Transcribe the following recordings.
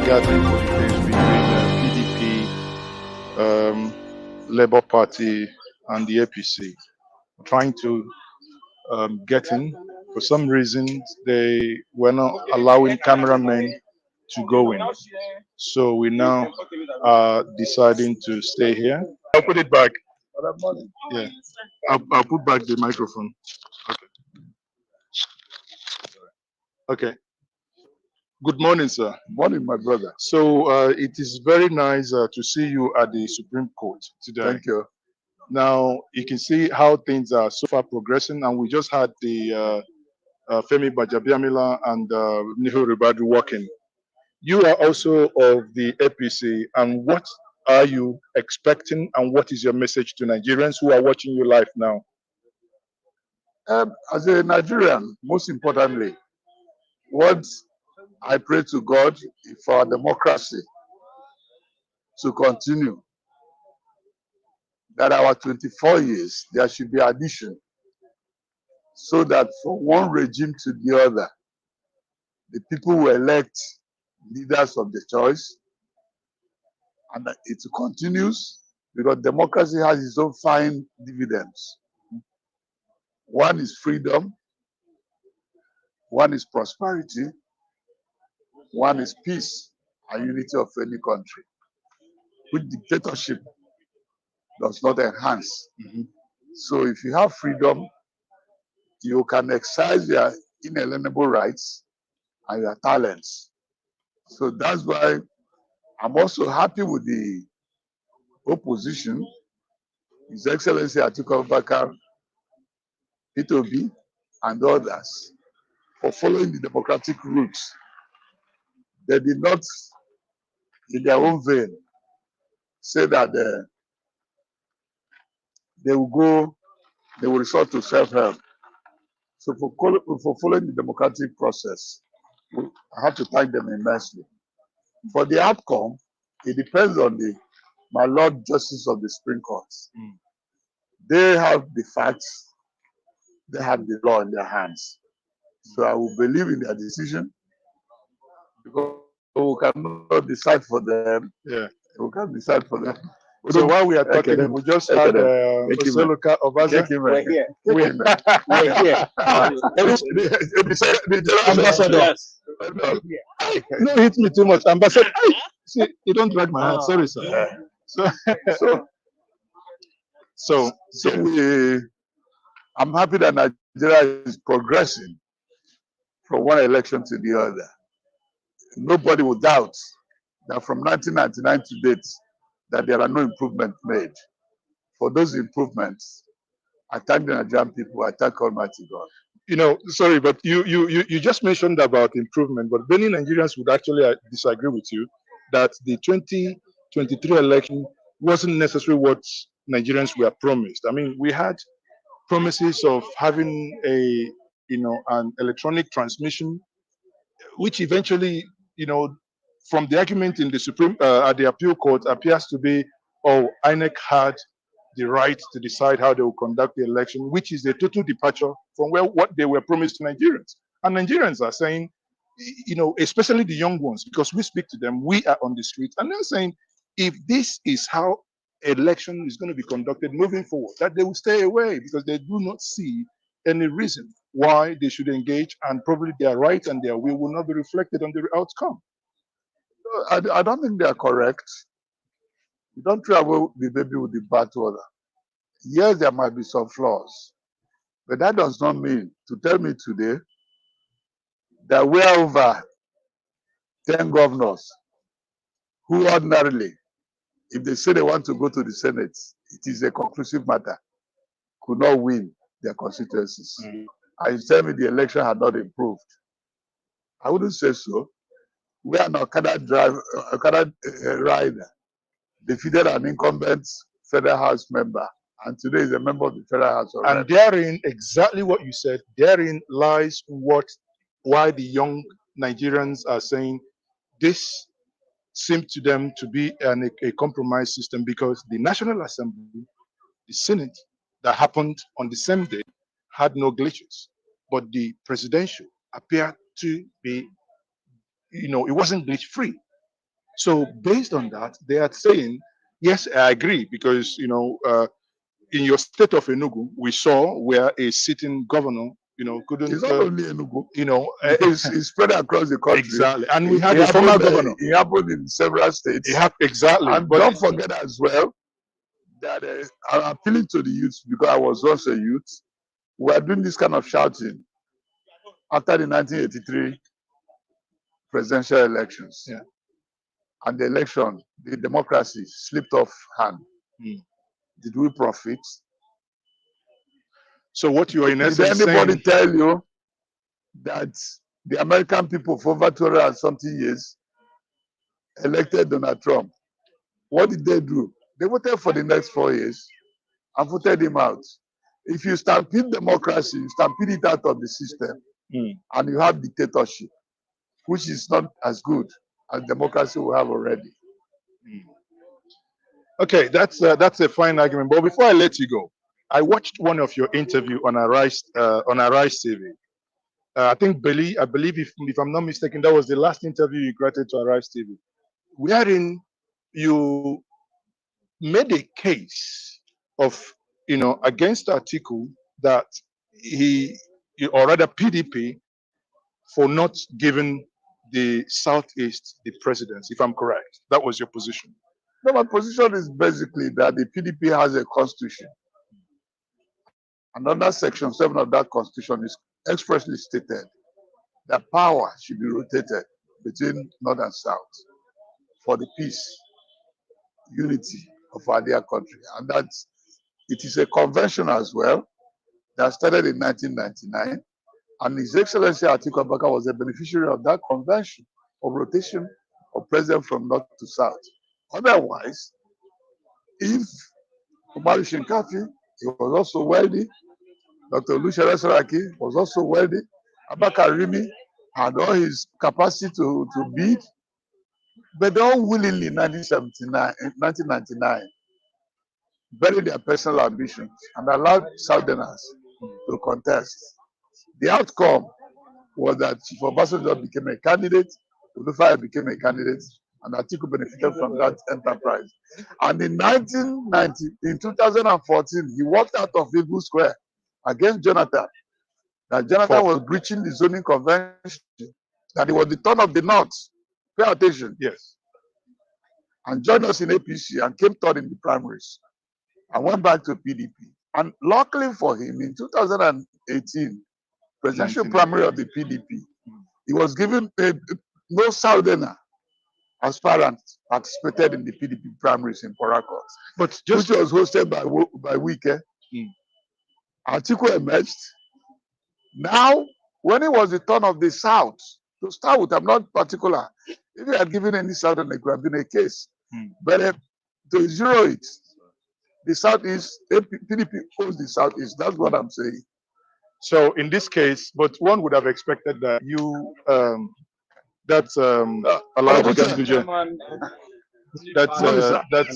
gathering for the days between PDP, Labour Party, and the APC, trying to get in. For some reason, they were not allowing cameramen to go in. So we now are deciding to stay here. I'll put it back. Yeah, I'll put back the microphone. Okay. Good morning, sir. Morning, my brother. So it is very nice to see you at the Supreme Court today. Thank you. Now you can see how things are so far progressing, and we just had the Femi Bajabiamila and Niho Ribadu working. You are also of the APC, and what are you expecting, and what is your message to Nigerians who are watching you live now? As a Nigerian, most importantly, what I pray to God for our democracy to continue, that our 24 years, there should be addition, so that from one regime to the other, the people will elect leaders of the choice, and that it continues, because democracy has its own fine dividends. One is freedom, one is prosperity, one is peace and unity of any country, which dictatorship does not enhance. So if you have freedom, you can exercise your inalienable rights and your talents. So that's why I'm also happy with the opposition, His Excellency Atiku Abubakar, P2B, and others, for following the democratic routes. They did not, in their own vein, say that they will resort to self-help. So for following the democratic process, I have to thank them immensely. For the outcome, it depends on my Lord Justice of the Supreme Court. They have the facts, they have the law in their hands. So I will believe in their decision, because we cannot decide for them. Yeah. We can't decide for them. So while we are talking, we just had Oseloka Obaza. We're here. We're here. Ambassador. Yes. No, hit me too much, Ambassador. See, you don't drag my hand. Sorry, sir. So I'm happy that Nigeria is progressing from one election to the other. Nobody would doubt that from 1999 to date, that there are no improvements made. For those improvements, I thank the Nigerian people, I thank Almighty God. You know, sorry, but you just mentioned about improvement, but many Nigerians would actually disagree with you that the 2023 election wasn't necessarily what Nigerians were promised. I mean, we had promises of having an electronic transmission, which eventually, from the argument in the at the appeal court appears to be, INEC had the right to decide how they will conduct the election, which is a total departure from what they were promised to Nigerians. And Nigerians are saying, especially the young ones, because we speak to them, we are on the streets, and they're saying, if this is how election is going to be conducted moving forward, that they will stay away, because they do not see any reason why they should engage, and probably their right and their will not be reflected on the outcome. I don't think they are correct. You don't throw away the baby with the bathwater. Yes, there might be some flaws, but that does not mean to tell me today that we are over 10 governors who ordinarily, if they say they want to go to the Senate, it is a conclusive matter, could not win their constituencies. And you tell me the election had not improved. I wouldn't say so. We are an Okada rider, defeated an incumbent Federal House member, and today is a member of the Federal House of And therein, exactly what you said, therein lies why the young Nigerians are saying this seemed to them to be a compromise system, because the National Assembly, the Senate, that happened on the same day had no glitches, but the presidential appeared to be, it wasn't glitch free. So based on that, they are saying, yes, I agree, because in your state of Enugu, we saw where a sitting governor, It's couldn't, not only Enugu. uh, It's spread across the country. exactly, and we It, had it a former happened. governor. It happened in several states. Exactly, And but don't forget as well that I'm appealing to the youth because I was also a youth. We are doing this kind of shouting after the 1983 presidential elections. Yeah. And the election, the democracy slipped off hand. Did we profit? So what you are in Did essence anybody saying, tell you that the American people for over 200 and something years elected Donald Trump? What did they do? They voted for the next 4 years and voted him out. If you stampede democracy, you stampede it out of the system, and you have dictatorship, which is not as good as democracy we have already. okay, that's a fine argument. But before I let you go, I watched one of your interview on Arise TV. I think I believe if I'm not mistaken, that was the last interview you granted to Arise TV, wherein you made a case of against Atiku that or rather PDP, for not giving the Southeast the presidency, if I'm correct. That was your position. No, my position is basically that the PDP has a constitution. And under Section 7 of that constitution is expressly stated that power should be rotated between North and South for the peace, unity of our dear country. And that it is a convention as well that started in 1999. And His Excellency Atiku Abubakar was a beneficiary of that convention of rotation of president from North to South. Otherwise, if Umaru Shinkafi, he was also wealthy, Dr. Olusegun Saraki was also wealthy, Abubakar Rimi had all his capacity to bid, but they all willingly in 1999 buried their personal ambitions and allowed Southerners to contest. The outcome was that Chief Obasanjo became a candidate, Olufaya became a candidate, and Atiku benefited from that enterprise. And in 2014, he walked out of Eagle Square against Jonathan. That Jonathan was breaching the zoning convention, that it was the turn of the North. Pay attention. Yes. And joined us in APC and came third in the primaries and went back to PDP. And luckily for him, in 2018, presidential primary of the PDP, he was given no Southerner aspirant participated in the PDP primaries in Port Harcourt, but just which was hosted by Wike. Atiku emerged. Now, when it was the turn of the South, to start with, I'm not particular. If you had given any Southerner, it could have been a case. But to zero it, the Southeast, PDP owns the Southeast. That's what I'm saying. So in this case, but one would have expected that you Alhaji Ganduje, that's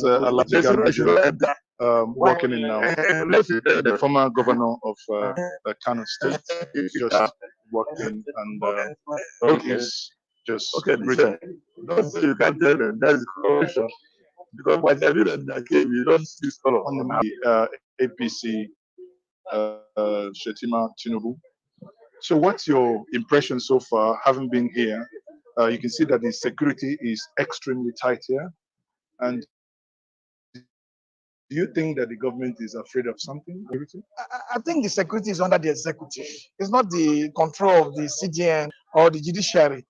Alhaji Ganduje walking in now. The former governor of Kano State just walked in and he's just greeting. Don't say you can't tell them that's corruption. Because by the time that came, you don't see color on the APC Shetima Tinubu. So what's your impression so far, having been here? You can see that the security is extremely tight here. And do you think that the government is afraid of something? I think the security is under the executive. It's not the control of the CGN or the judiciary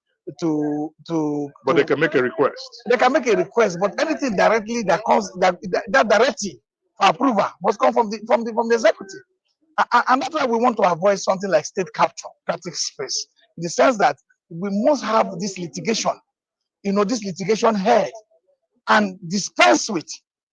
But they can make a request. They can make a request, but anything directly that comes that directive for approval must come from the executive. And that's why we want to avoid something like state capture, practice space, in the sense that we must have this litigation, this litigation head, and dispense with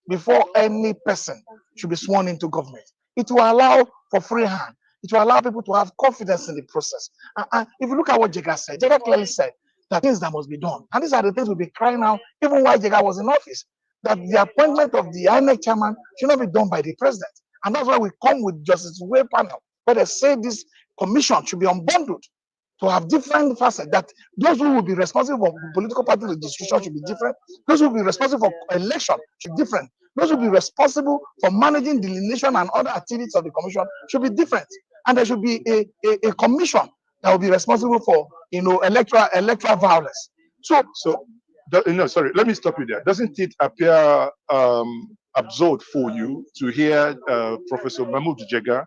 before any person should be sworn into government. It will allow for free hand. It will allow people to have confidence in the process. And if you look at what Jega said, Jega clearly said that things that must be done. And these are the things we'll be crying out, even while Jega was in office, that the appointment of the INEC chairman should not be done by the president. And that's why we come with Justice Way panel, where they say this commission should be unbundled to have different facets, that those who will be responsible for political party registration should be different, those who will be responsible for election should be different, those who will be responsible for managing delineation and other activities of the commission should be different, and there should be a commission that will be responsible for electoral violence. So, sorry, let me stop you there. Doesn't it appear absurd for you to hear Professor Mahmoud Jega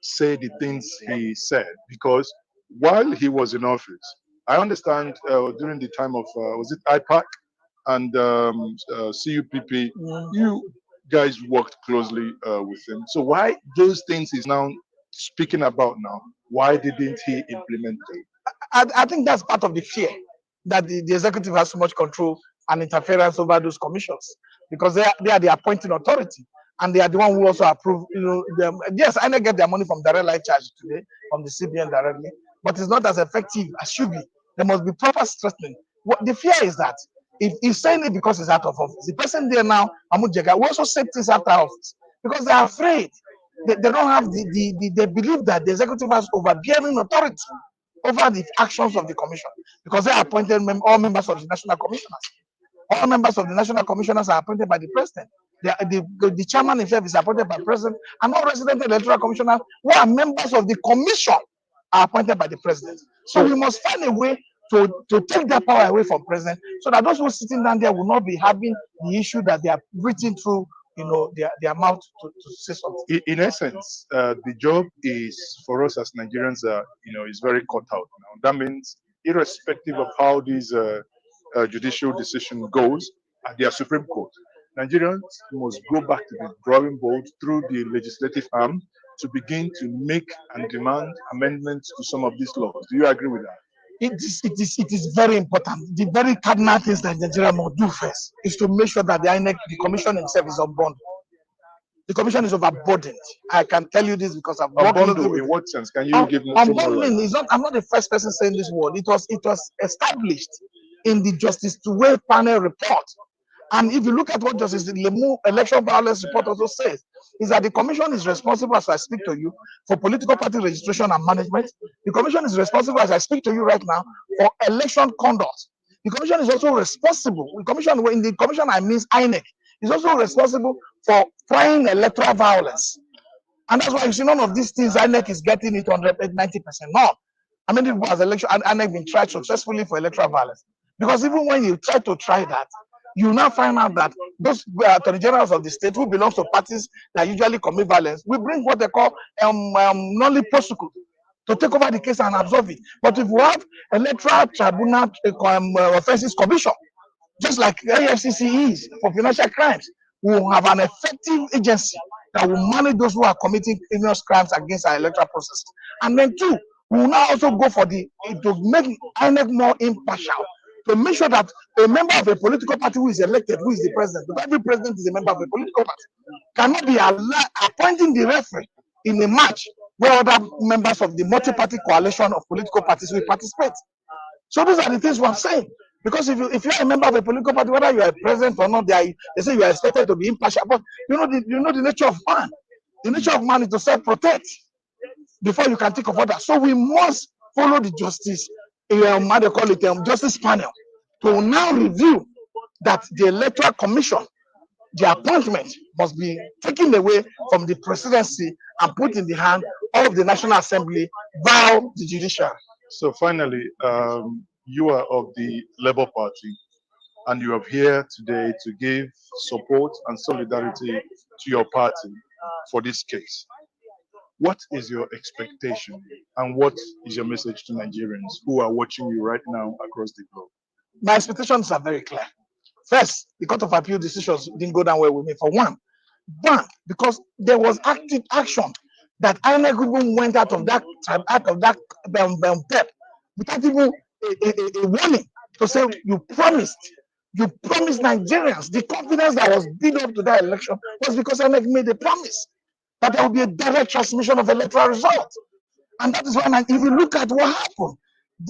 say the things he said? Because while he was in office, I understand during the time of, was it IPAC and CUPP, you guys worked closely with him. So why those things he's now speaking about now, why didn't he implement them? I think that's part of the fear that the executive has so much control and interference over those commissions, because they are the appointing authority, and they are the one who also approve. Them. Yes, I get their money from direct line charge today from the CBN directly, but it's not as effective as should be. There must be proper strengthening. What the fear is that if he's saying it because he's out of office, the person there now, Mahmoud Jega, will also say things after office because they are afraid. They don't have they believe that the executive has overbearing authority over the actions of the commission, because they are appointed all members of the national commissioners. All members of the national commissioners are appointed by the president. The chairman himself is appointed by the president, and all resident electoral commissioners who are members of the commission are appointed by the president. So we must find a way to take that power away from president, so that those who are sitting down there will not be having the issue that they are breathing through their mouth to say something. In essence, the job is for us as Nigerians, is very cut out now. That means, irrespective of how this judicial decision goes at their Supreme Court, Nigerians must go back to the drawing board through the legislative arm to begin to make and demand amendments to some of these laws. Do you agree with that? It is very important. The very cardinal things that Nigeria must do first is to make sure that the INEC, the commission itself, is unbundled. The commission is overburdened. I can tell you this because I've worked with it. In what sense? Can you give me some more? Unbundling is not. I'm not the first person saying this word. It was established in the Justice Tuwe panel report. And if you look at what Justice Lemu election violence report also says, is that the commission is responsible, as I speak to you, for political party registration and management. The commission is responsible, as I speak to you right now, for election conduct. The commission is also responsible. In the commission I mean INEC, is also responsible for trying electoral violence. And that's why you see none of these things INEC is getting it 190%. No. I mean, it was election, and INEC been tried successfully for electoral violence. Because even when you try that, you now find out that those attorney generals of the state who belong to parties that usually commit violence, we bring what they call non-lead prosecute to take over the case and absolve it. But if we have electoral tribunal offenses commission, just like AFCC is for financial crimes, we will have an effective agency that will manage those who are committing heinous crimes against our electoral process. And then two, we will now also go for to make INEC more impartial, to make sure that a member of a political party who is elected, who is the president, because every president is a member of a political party, cannot be appointing the referee in a match where other members of the multi-party coalition of political parties will participate. So those are the things we are saying. Because if you're a member of a political party, whether you are a president or not, they say you are expected to be impartial. But you know the nature of man. The nature of man is to self-protect before you can think of others. So we must follow the justice. How they call it, justice panel, to now review that the electoral commission, the appointment must be taken away from the presidency and put in the hand of the National Assembly via the judiciary. So finally, you are of the Labour Party, and you are here today to give support and solidarity to your party for this case. What is your expectation, and what is your message to Nigerians who are watching you right now across the globe? My expectations are very clear. First, the Court of Appeal decisions didn't go down well with me for one, because there was active action that INEC even went out of that step without even a warning to say you promised Nigerians. The confidence that was built up to that election was because INEC made a promise that there will be a direct transmission of electoral results. And that is why, if you look at what happened,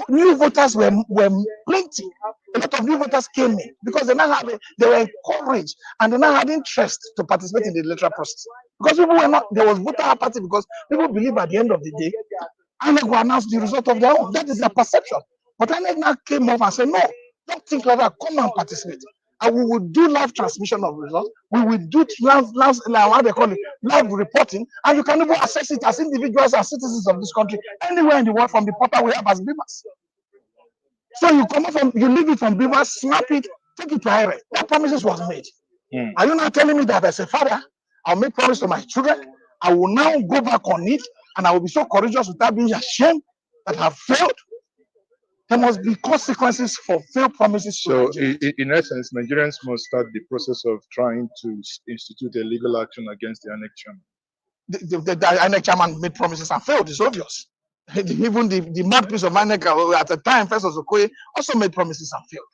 new voters were plenty. A lot of new voters came in because they were encouraged and they now had interest to participate in the electoral process. Because people were not, there was voter apathy because people believe at the end of the day, INEC will announce the result of their own. That is their perception. But INEC now came up and said, no, don't think like that. Come and participate. And we will do live transmission of results. We will do live, how they call it, live reporting. And you can even access it as individuals and citizens of this country anywhere in the world from the portal we have as Beavers. So you come from, you leave it from Beavers, snap it, take it to IRA. That promises was made. Are you now telling me that as a father, I'll make promise to my children? I will now go back on it and I will be so courageous without being ashamed that I have failed? There must be consequences for failed promises. So, in essence, Nigerians must start the process of trying to institute a legal action against the INEC chairman. The INEC chairman made promises and failed. It's obvious. Even the mouthpiece of INEC at the time, Festus Okoye, also made promises and failed.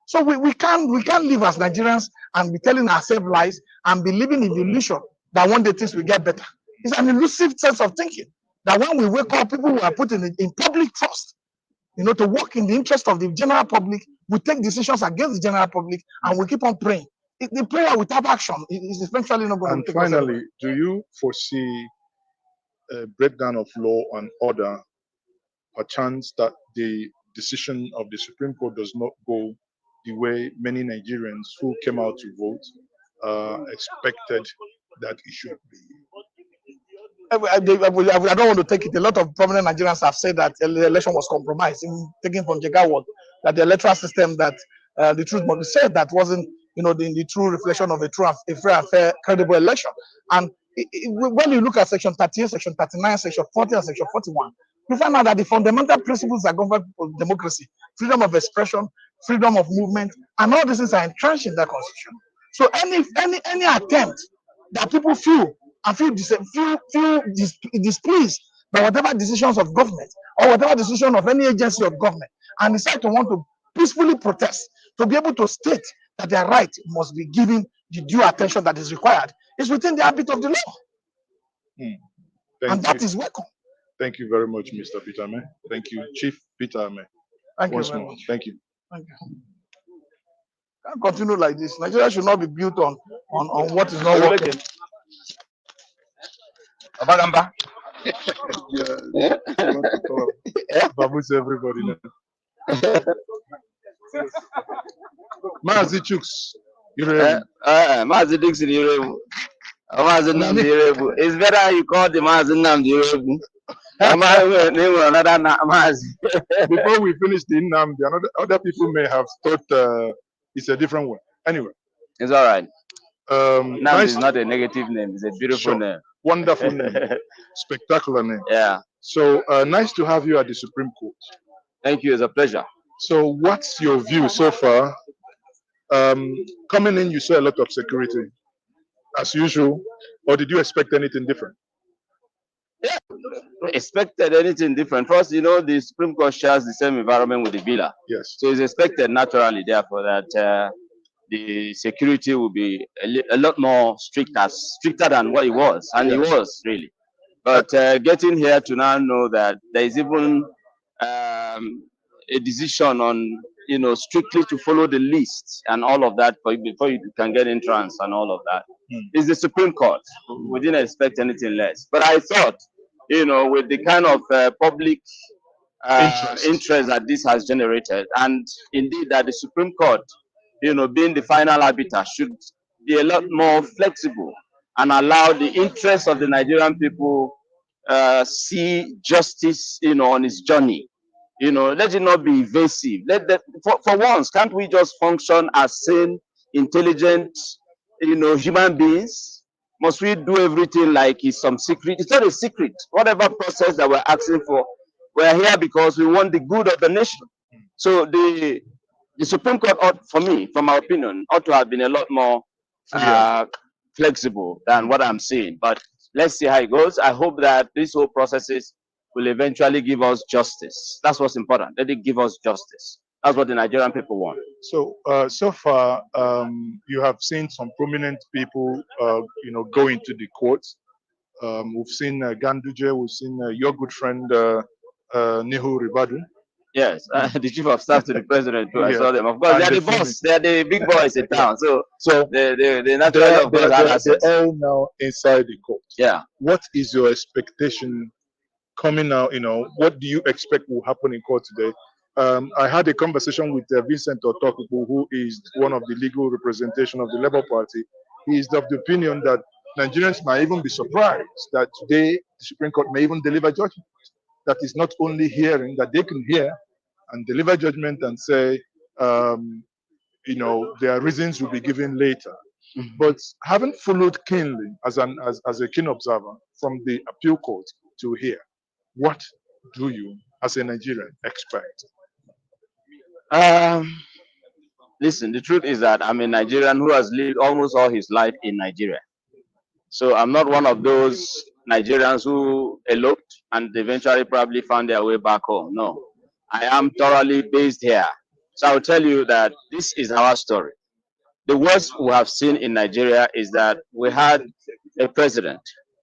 So we can't live as Nigerians and be telling ourselves lies and be living in the illusion that one day things will get better. It's an elusive sense of thinking that when we wake up, people who are put in public trust, to work in the interest of the general public, we take decisions against the general public and we keep on praying. The prayer without action is eventually not going to take us anywhere. And finally, do you foresee a breakdown of law and order, a chance that the decision of the Supreme Court does not go the way many Nigerians who came out to vote expected that it should be? I don't want to take it. A lot of prominent Nigerians have said that the election was compromised, taken from Jegaward, that the electoral system, that the truth must be said, that wasn't, the true reflection of a free and fair, credible election. And when you look at Section 38, Section 39, Section 40, and Section 41, you find out that the fundamental principles that govern democracy, freedom of expression, freedom of movement, and all these things are entrenched in that constitution. So any attempt that people feel displeased by whatever decisions of government or whatever decision of any agency of government and decide to want to peacefully protest, to be able to state that their right must be given the due attention that is required, is within the ambit of the law. And that is welcome. Thank you very much, Mr. Peter Ame. Thank you, Chief Peter Ame. Thank you very much. Thank you. Thank you. Can't continue like this. Nigeria should not be built on what is not working. Abagamba. Babu's everybody now. Mazi Chuks. Mazi Dixon, it's better you call the Mazi Namdi. Before we finish the Namdi, other people may have thought it's a different one. Anyway. It's all right. Nice. Is not a negative name. It's a beautiful name. Wonderful name. Spectacular name. Yeah. So nice to have you at the Supreme Court. Thank you. It's a pleasure. So what's your view so far? Coming in, you saw a lot of security, as usual, or did you expect anything different? Yeah, expected anything different. First, the Supreme Court shares the same environment with the villa. Yes. So it's expected naturally, therefore, that the security will be a lot more stricter than what it was, and it was really. But getting here to now know that there is even a decision on, strictly to follow the list and all of that before you can get entrance and all of that. It's the Supreme Court. We didn't expect anything less. But I thought, with the kind of public interest that this has generated, and indeed that the Supreme Court, being the final arbiter, should be a lot more flexible and allow the interests of the Nigerian people see justice, on its journey. Let it not be evasive. For once, can't we just function as sane, intelligent, human beings? Must we do everything like it's some secret? It's not a secret. Whatever process that we're asking for, we're here because we want the good of the nation. So the Supreme Court ought, for me, from my opinion, ought to have been a lot more flexible than what I'm seeing. But let's see how it goes. I hope that this whole processes will eventually give us justice. That's what's important. Let it give us justice. That's what the Nigerian people want. So, so far, you have seen some prominent people, go into the courts. We've seen Ganduje. We've seen your good friend Nehu Ribadu. Yes, the chief of staff to the president too. I saw them. Of course, they're the boss. They're the big boys in town. So the naturally, of course, they're all now inside the court. Yeah. What is your expectation coming out, what do you expect will happen in court today? I had a conversation with Vincent Otokupu, who is one of the legal representation of the Labour Party. He is of the opinion that Nigerians might even be surprised that today the Supreme Court may even deliver judgment. That is not only hearing, that they can hear and deliver judgment and say, their reasons will be given later. But having followed keenly as a keen observer from the appeal court to here, what do you, as a Nigerian, expect? Listen, the truth is that I'm a Nigerian who has lived almost all his life in Nigeria. So I'm not one of those Nigerians who eloped and eventually probably found their way back home. No, I am thoroughly based here. So I'll tell you that this is our story. The worst we have seen in Nigeria is that we had a president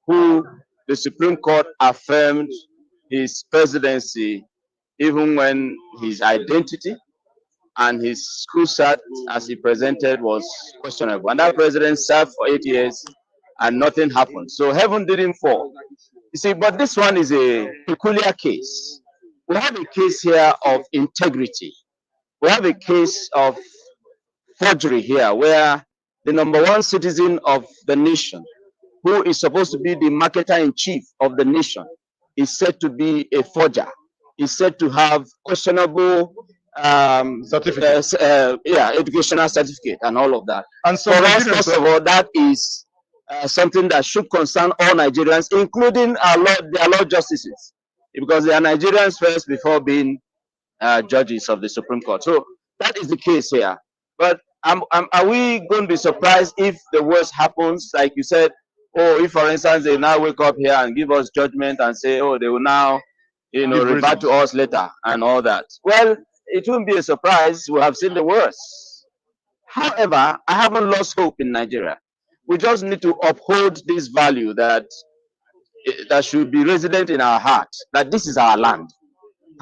who the Supreme Court affirmed his presidency even when his identity and his school cert as he presented was questionable. And that president served for 8 years and nothing happened. So heaven didn't fall. You see, but this one is a peculiar case. We have a case here of integrity. We have a case of forgery here, where the number one citizen of the nation, who is supposed to be the marketer in chief of the nation, is said to be a forger, is said to have questionable certificate. Educational certificate and all of that. And so for us, first of all, that is something that should concern all Nigerians, including their law justices, because they are Nigerians first before being judges of the Supreme Court. So that is the case here. But are we going to be surprised if the worst happens? Like you said, if for instance they now wake up here and give us judgment and say, they will now, revert to us later and all that. Well, it won't be a surprise. We have seen the worst. However, I haven't lost hope in Nigeria. We just need to uphold this value that should be resident in our heart, that this is our land.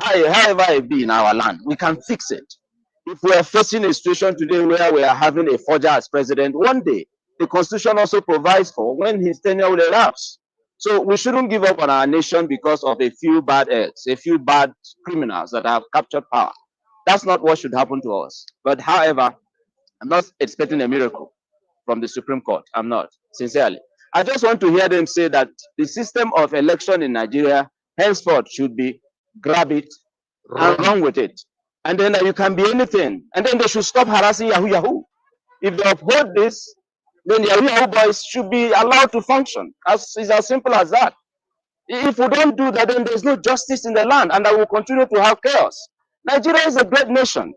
However it be in our land, we can fix it. If we are facing a situation today where we are having a forger as president, one day the constitution also provides for when his tenure will elapse. So we shouldn't give up on our nation because of a few bad eggs, a few bad criminals that have captured power. That's not what should happen to us. But however, I'm not expecting a miracle from the Supreme Court. I'm not, sincerely. I just want to hear them say that the system of election in Nigeria henceforth should be grab it and run with it. And then you can be anything. And then they should stop harassing Yahoo Yahoo. If they uphold this, then the Yahoo Yahoo boys should be allowed to function. It's as simple as that. If we don't do that, then there's no justice in the land, and I will continue to have chaos. Nigeria is a great nation,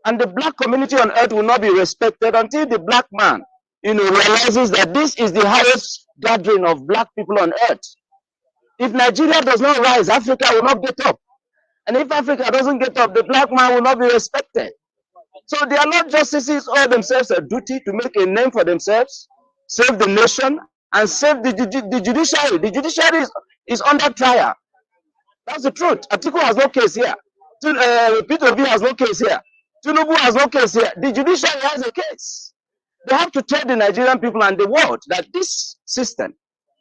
and the black community on earth will not be respected until the black man, realizes that this is the highest gathering of black people on earth. If Nigeria does not rise, Africa will not get up. And if Africa doesn't get up, the black man will not be respected. So they are not justices or themselves a duty to make a name for themselves, save the nation, and save the judiciary. The judiciary is under trial. That's the truth. Atiku has no case here. Peter V has no case here. Tinubu has no case here. The judiciary has a case. They have to tell the Nigerian people and the world that this system,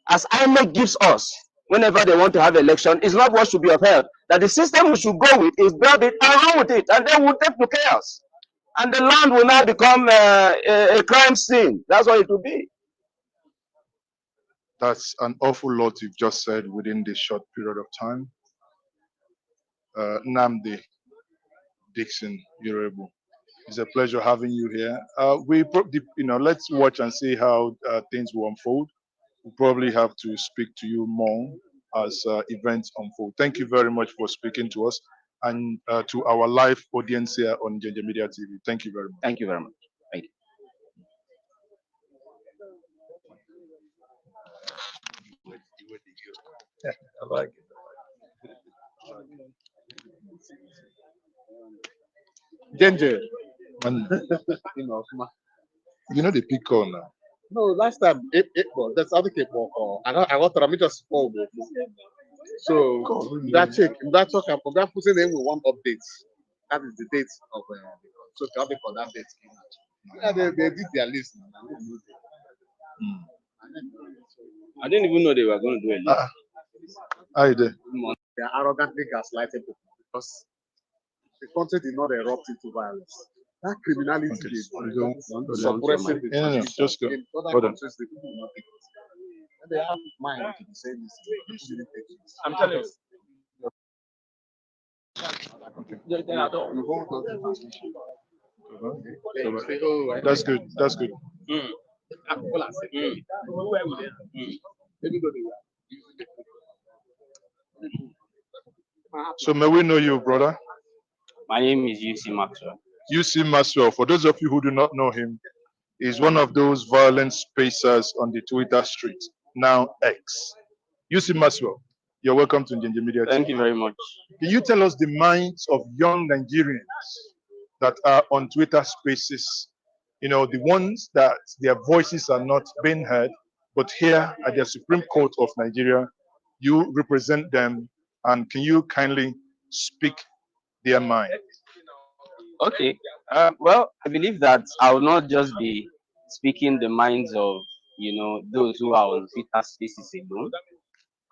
as INEC gives us, whenever they want to have election, is not what should be upheld. That the system we should go with is grab it and run with it, and then we'll take to chaos. And the land will now become a crime scene. That's what it will be. That's an awful lot you've just said within this short period of time. Namdi Dixon Yorubu, it's a pleasure having you here. Let's watch and see how things will unfold. We'll probably have to speak to you more as events unfold. Thank you very much for speaking to us and to our live audience here on JJ Media TV. Thank you very much. Thank you very much. Thank you. I like it. Ginger. You know the pick on now. No, last time that's other people. I got me just spoil. So that talk about that person name with one update. That is the date of so can for that date. Yeah, they did their list. I didn't even know they were going to do it. Hi there. They are arrogantly gaslighting people because the country did not erupt into violence. That criminality Okay. is We go. suppressing the No, transition. just go. In other Hold on. countries, the people will not take it. And they have mind to be saying this. People didn't take it. I'm telling you. You hold on to the transmission. Then you say, oh, I That's good. That's good. Mm. people are saying, Mm. even though they were using So may we know you, brother? My name is UC Maxwell. UC Maxwell. For those of you who do not know him, is one of those violent spacers on the Twitter street, now X. UC Maxwell, you're welcome to Njinji Media. Thank you very much. Can you tell us the minds of young Nigerians that are on Twitter spaces? You know, the ones that their voices are not being heard, but here at the Supreme Court of Nigeria, you represent them, and can you kindly speak their mind? Okay. Well, I believe that I will not just be speaking the minds of those who are on Twitter spaces alone.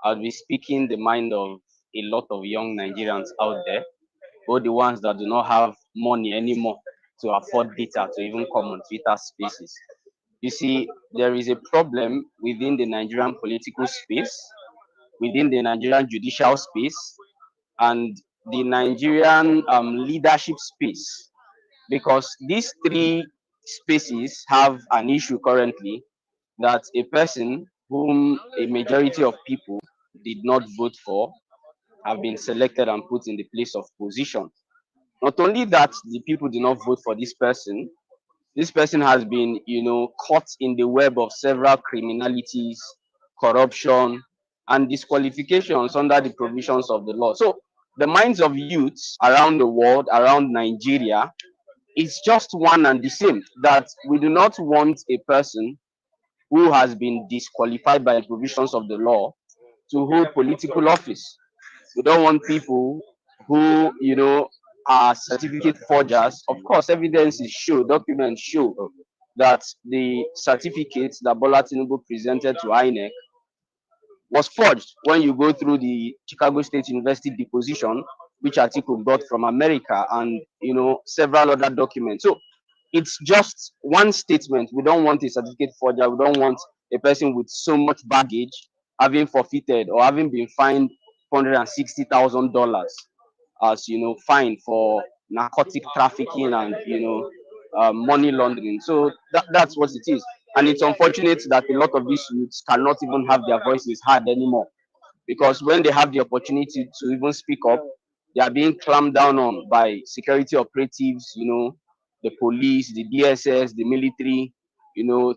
I'll be speaking the mind of a lot of young Nigerians out there, both the ones that do not have money anymore to afford data to even come on Twitter spaces. You see, there is a problem within the Nigerian political space, within the Nigerian judicial space, and the Nigerian leadership space, because these three spaces have an issue currently that a person whom a majority of people did not vote for have been selected and put in the place of position. Not only that, the people did not vote for this person has been, caught in the web of several criminalities, corruption, and disqualifications under the provisions of the law. So the minds of youths around the world, around Nigeria, is just one and the same, that we do not want a person who has been disqualified by the provisions of the law to hold political office. We don't want people who, are certificate forgers. Of course, evidences show, documents show that the certificates that Bola Tinubu presented to INEC was forged when you go through the Chicago State University deposition, which article got from America, and several other documents. So it's just one statement. We don't want a certificate forger. We don't want a person with so much baggage having forfeited or having been fined $160,000 as fine for narcotic trafficking and money laundering. So that's what it is. And it's unfortunate that a lot of these youths cannot even have their voices heard anymore, because when they have the opportunity to even speak up, they are being clamped down on by security operatives, the police, the DSS, the military,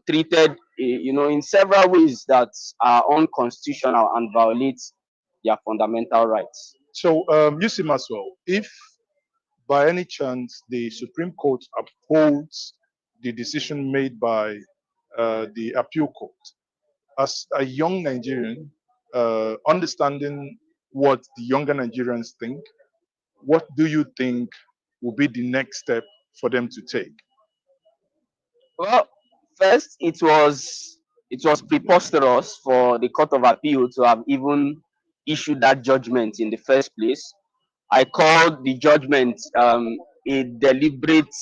treated, in several ways that are unconstitutional and violate their fundamental rights. So, UC Maxwell, if by any chance the Supreme Court upholds the decision made by the appeal court, as a young Nigerian, understanding what the younger Nigerians think, what do you think will be the next step for them to take? Well, first, it was preposterous for the Court of Appeal to have even issued that judgment in the first place. I called the judgment a deliberate,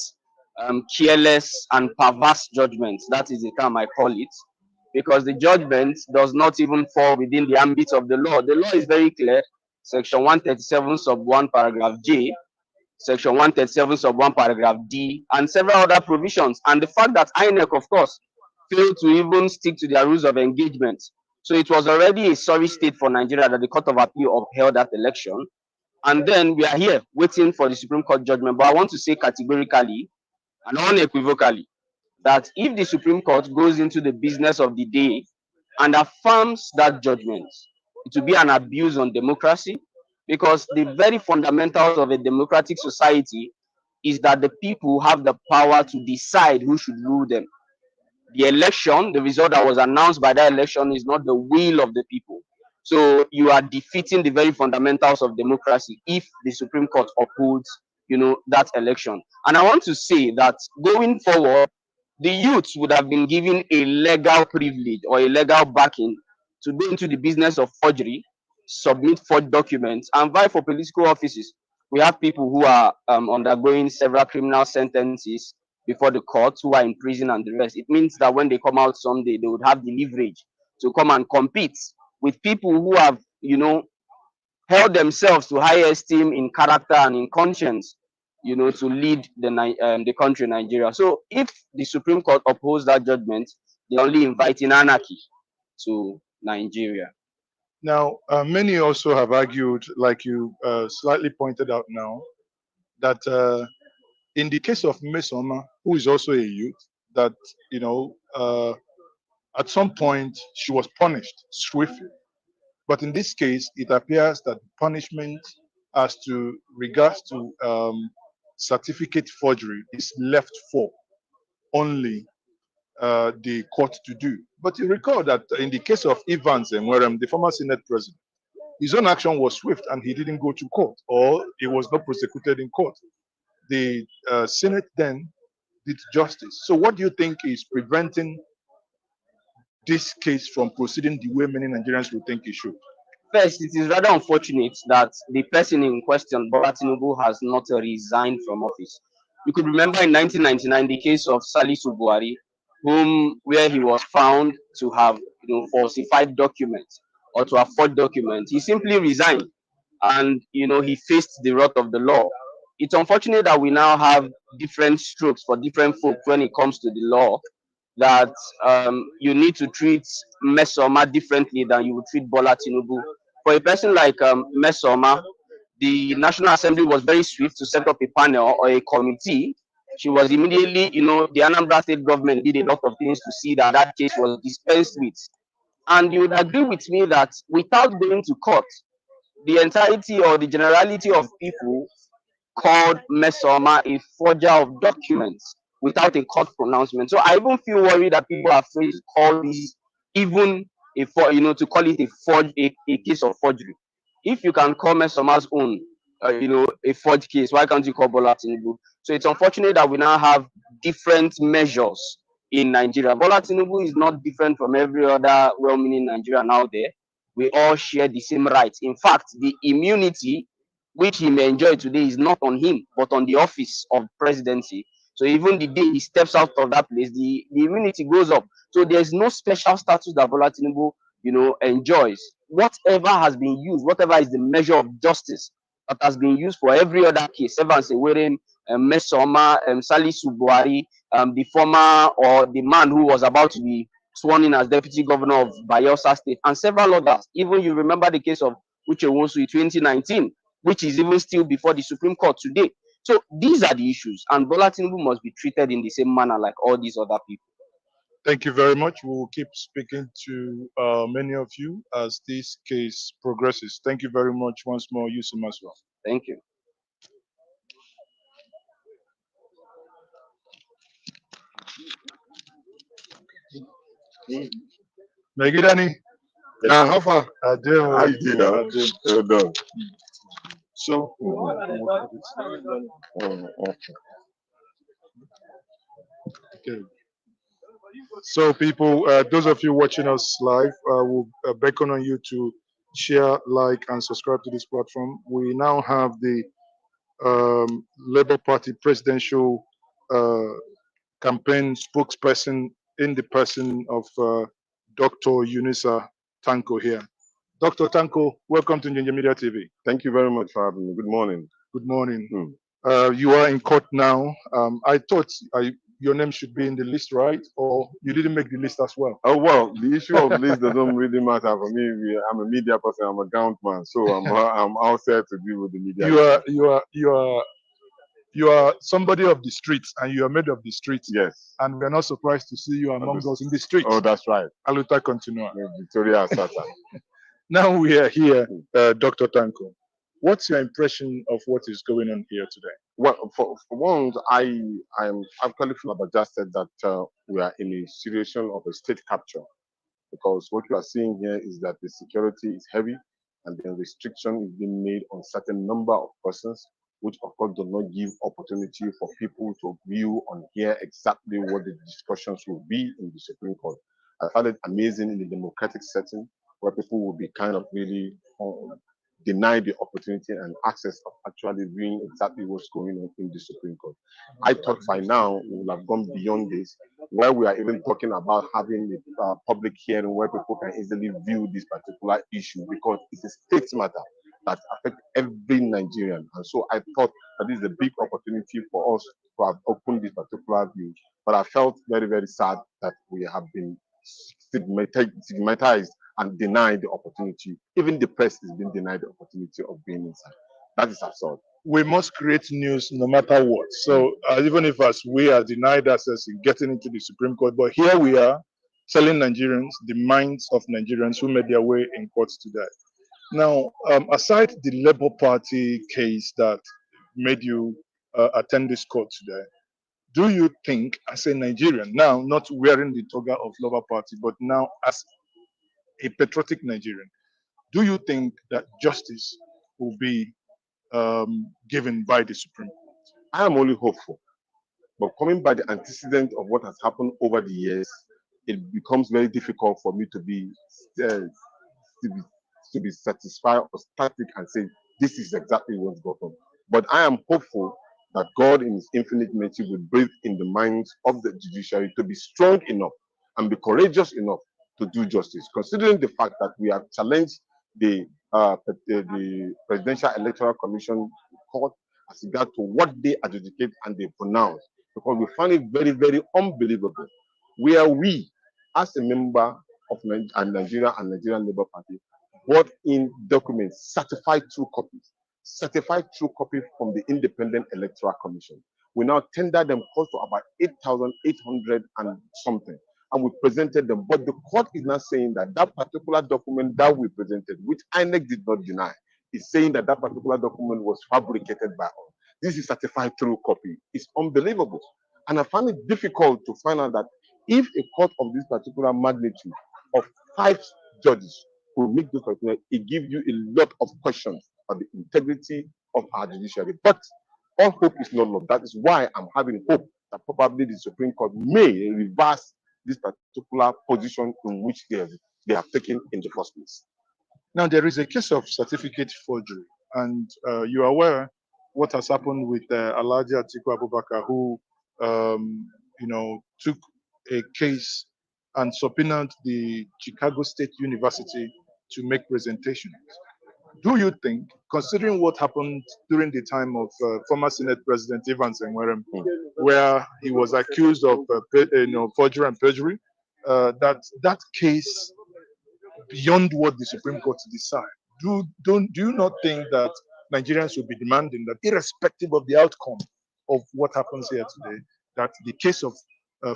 careless, and perverse judgment. That is the term I call it, because the judgment does not even fall within the ambit of the law. The law is very clear. Section 137 sub 1 paragraph J, Section 137 sub 1 paragraph D, and several other provisions. And the fact that INEC, of course, failed to even stick to their rules of engagement. So it was already a sorry state for Nigeria that the Court of Appeal upheld that election. And then we are here waiting for the Supreme Court judgment. But I want to say categorically and unequivocally that if the Supreme Court goes into the business of the day and affirms that judgment, it will be an abuse on democracy, because the very fundamentals of a democratic society is that the people have the power to decide who should rule them. The election, the result that was announced by that election, is not the will of the people. So you are defeating the very fundamentals of democracy if the Supreme Court upholds, that election. And I want to say that going forward, the youth would have been given a legal privilege or a legal backing to go into the business of forgery, submit forged documents and vie for political offices. We have people who are undergoing several criminal sentences before the courts, who are in prison and the rest. It means that when they come out someday, they would have the leverage to come and compete with people who have, held themselves to high esteem in character and in conscience, to lead the country, Nigeria. So if the Supreme Court upholds that judgment, they're only inviting anarchy to Nigeria. Now, many also have argued, like you slightly pointed out now, that in the case of Mesoma, who is also a youth, that, at some point she was punished swiftly. But in this case, it appears that punishment as to regards to certificate forgery is left for only the court to do. But you recall that in the case of Evans and Werem, the former Senate president, his own action was swift and he didn't go to court, or he was not prosecuted in court. The Senate then did justice. So what do you think is preventing this case from proceeding the way many Nigerians would think it should? First, it is rather unfortunate that the person in question, Bola Tinubu, has not resigned from office. You could remember in 1999 the case of Salisu Buhari, where he was found to have falsified documents or to have forged documents. He simply resigned, and he faced the wrath of the law. It's unfortunate that we now have different strokes for different folks when it comes to the law, that you need to treat Mesoma differently than you would treat Bola Tinubu. For a person like Mesoma, the National Assembly was very swift to set up a panel or a committee. She was immediately, the Anambra State government did a lot of things to see that that case was dispensed with. And you would agree with me that without going to court, the entirety or the generality of people called Mesoma a forger of documents without a court pronouncement. So I even feel worried that people are afraid to call this even to call it a case of forgery. If you can call Mesoma's own, a forged case, why can't you call Bola Tinubu? So it's unfortunate that we now have different measures in Nigeria. Bola Tinubu is not different from every other well-meaning Nigerian out there. We all share the same rights. In fact, the immunity which he may enjoy today is not on him, but on the office of presidency. So even the day he steps out of that place, the immunity goes up. So there's no special status that Bola Tinubu, enjoys. Whatever has been used, whatever is the measure of justice that has been used for every other case, Evans Ewerem, Mesoma, Salisu Buhari, the former or the man who was about to be sworn in as deputy governor of Bayelsa State, and several others. Even you remember the case of Uche Wonsu in 2019, which is even still before the Supreme Court today. So these are the issues, and Bola Tinubu must be treated in the same manner like all these other people. Thank you very much. We will keep speaking to many of you as this case progresses. Thank you very much once more, Yusuf Maswa. Thank you. Megidani. How far? I do. How you did now? Well done. So, okay. So, people, those of you watching us live, will beckon on you to share, like, and subscribe to this platform. We now have the Labour Party presidential campaign spokesperson in the person of Dr. Unisa Tanko here. Dr. Tanko, welcome to Ninja Media TV. Thank you very much for having me. Good morning. Good morning. You are in court now. I thought your name should be in the list, right? Or you didn't make the list as well? Oh, well, the issue of list doesn't really matter for me. I'm a media person. I'm a account man, so I'm out there to deal with the media. You are somebody of the streets, and you are made of the streets. Yes. And we're not surprised to see you among us in the streets. Oh, that's right. Aluta continua. Victoria Sata. Now we are here, Dr. Tanko. What's your impression of what is going on here today? Well, for once, I'm actually flabbergasted that we are in a situation of a state capture, because what you are seeing here is that the security is heavy and the restriction is being made on certain number of persons, which of course does not give opportunity for people to view and hear exactly what the discussions will be in the Supreme Court. I found it amazing in the democratic setting where people will be kind of really denied the opportunity and access of actually viewing exactly what's going on in the Supreme Court. I thought by now we would have gone beyond this, where we are even talking about having a public hearing where people can easily view this particular issue, because it's a state matter that affects every Nigerian. And so I thought that this is a big opportunity for us to have opened this particular view. But I felt very, very sad that we have been stigmatized and denied the opportunity. Even the press is being denied the opportunity of being inside. That is absurd. We must create news no matter what. So even if as we are denied access in getting into the Supreme Court, but here we are telling Nigerians, the minds of Nigerians who made their way in courts today. Now, aside the Labour Party case that made you attend this court today, do you think, as a Nigerian, now not wearing the toga of Labour Party, but now as a patriotic Nigerian, do you think that justice will be given by the Supreme Court? I am only hopeful. But coming by the antecedent of what has happened over the years, it becomes very difficult for me to be satisfied or static and say this is exactly what's going on. But I am hopeful that God in his infinite mercy will breathe in the minds of the judiciary to be strong enough and be courageous enough to do justice, considering the fact that we have challenged the Presidential Electoral Commission court as regard to what they adjudicate and they pronounce, because we find it very, very unbelievable where we, as a member of Nigeria and Nigerian Labour Party, brought in documents, certified true copies from the Independent Electoral Commission. We now tender them close to about 8,800 and something, and we presented them. But the court is now saying that that particular document that we presented, which INEC did not deny, is saying that that particular document was fabricated by us. This is certified true copy. It's unbelievable. And I find it difficult to find out that if a court of this particular magnitude of 5 judges will make this particular, it gives you a lot of questions on the integrity of our judiciary. But all hope is not lost. That is why I'm having hope that probably the Supreme Court may reverse this particular position in which they have taken in the first place. Now, there is a case of certificate forgery, and you are aware what has happened with Alhaji Atiku Abubakar, who, took a case and subpoenaed the Chicago State University to make presentations. Do you think, considering what happened during the time of former Senate President Evans Enwerem, where he was accused of forgery and perjury, that case, beyond what the Supreme Court decide, do you not think that Nigerians will be demanding that, irrespective of the outcome of what happens here today, that the case of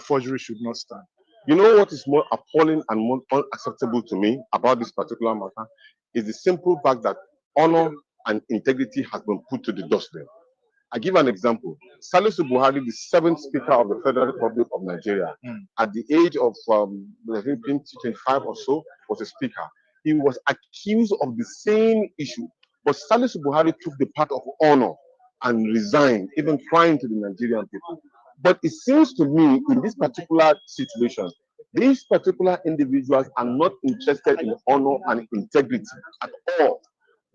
forgery should not stand? You know what is more appalling and more unacceptable to me about this particular matter is the simple fact that honor and integrity has been put to the dustbin. I give an example. Salisu Buhari, the 7th Speaker of the Federal Republic of Nigeria, at the age of 25 or so, was a speaker. He was accused of the same issue, but Salisu Buhari took the path of honor and resigned, even crying to the Nigerian people. But it seems to me, in this particular situation, these particular individuals are not interested in honor and integrity at all.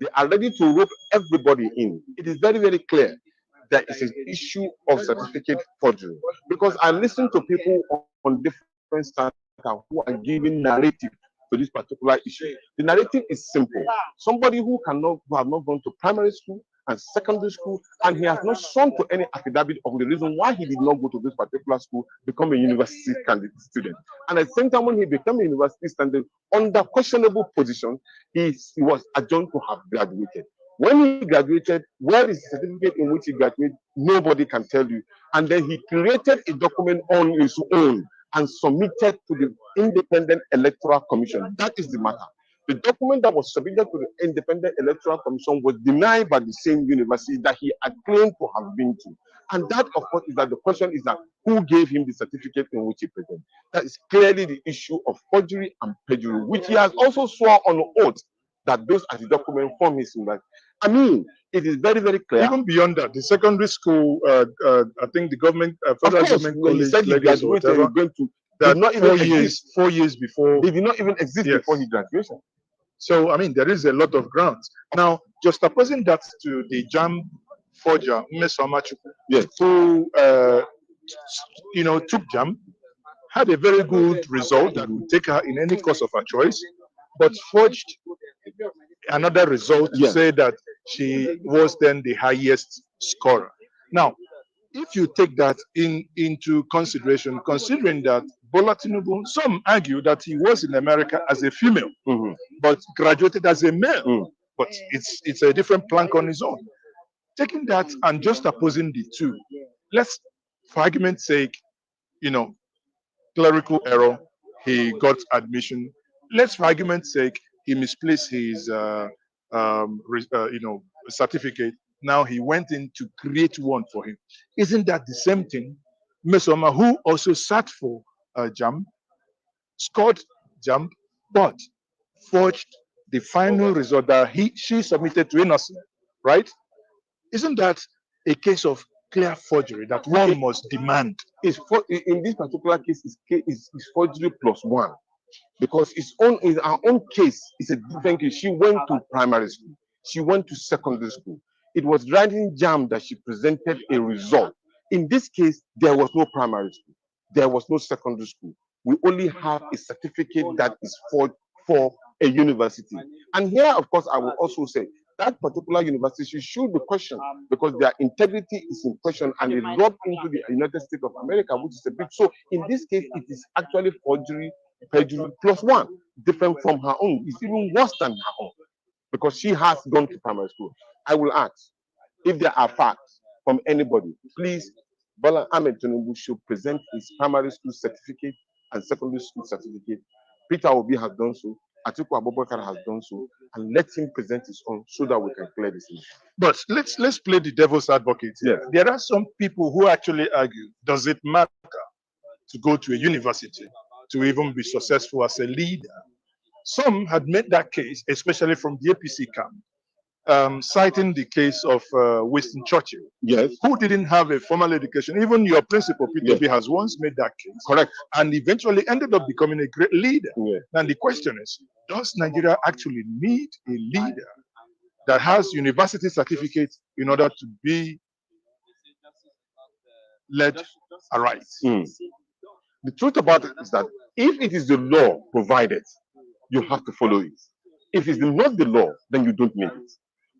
They are ready to rope everybody in. It is very, very clear that it's an issue of certificate forgery, because I listen to people on different stands who are giving narrative to this particular issue. The narrative is simple. Somebody who have not gone to primary school and secondary school, and he has not shown to any affidavit of the reason why he did not go to this particular school, become a university candidate student. And at the same time, when he became a university student under questionable position, he was adjourned to have graduated. When he graduated, where is the certificate in which he graduated? Nobody can tell you. And then he created a document on his own and submitted to the Independent Electoral Commission. That is the matter. The document that was submitted to the Independent Electoral Commission was denied by the same university that he had claimed to have been to. And that, of course, is that the question is that who gave him the certificate in which he presented? That is clearly the issue of forgery and perjury, which he has also sworn on oath that those are the document from his university. I mean, it is very, very clear. Even beyond that, the secondary school, I think the government, federal government college, he said he graduated, whatever, going to that did not even 4 years before. They did not even exist before he graduated. So, I mean, there is a lot of grounds. Now, just opposing that to the jam forger, Mmesoma Chukwu, Yes. who, took jam, had a very good result that would take her in any course of her choice, but forged another result to Yes. say that she was then the highest scorer. Now, if you take that into consideration, considering that Bola Tinubu, some argue that he was in America as a female, but graduated as a male, but it's a different plank on his own. Taking that and just opposing the two, let's, for argument's sake, clerical error, he got admission. Let's, for argument's sake, he misplaced his, certificate. Now he went in to create one for him. Isn't that the same thing? Mesoma, who also sat for JAM, scored JAM, but forged the final result that she submitted to innocent, right? Isn't that a case of clear forgery that one must demand? In this particular case, is forgery plus one, because in our own case, it's a different case. She went to primary school, she went to secondary school. It was writing jam that she presented a result. In this case, there was no primary school, there was no secondary school. We only have a certificate that is forged for a university. And here, of course, I will also say that particular university should be questioned, because their integrity is in question, and it dropped into the United States of America, which is a bit. So in this case, it is actually forgery, perjury plus one, different from her own. It's even worse than her own, because she has gone to primary school. I will ask, if there are facts from anybody, please, Bola Ahmed Tinubu should present his primary school certificate and secondary school certificate. Peter Obi has done so, Atiku Abubakar has done so, and let him present his own so that we can clear this issue. But let's play the devil's advocate here. Yes. There are some people who actually argue, does it matter to go to a university to even be successful as a leader? Some had made that case, especially from the APC camp, citing the case of Winston Churchill, Yes. who didn't have a formal education. Even your principal, Peter B, has once made that case. Correct. And eventually ended up becoming a great leader. Yeah. And the question is, does Nigeria actually need a leader that has university certificates in order to be led aright? The truth about it is that if it is the law provided, you have to follow it. If it's not the law, then you don't need it.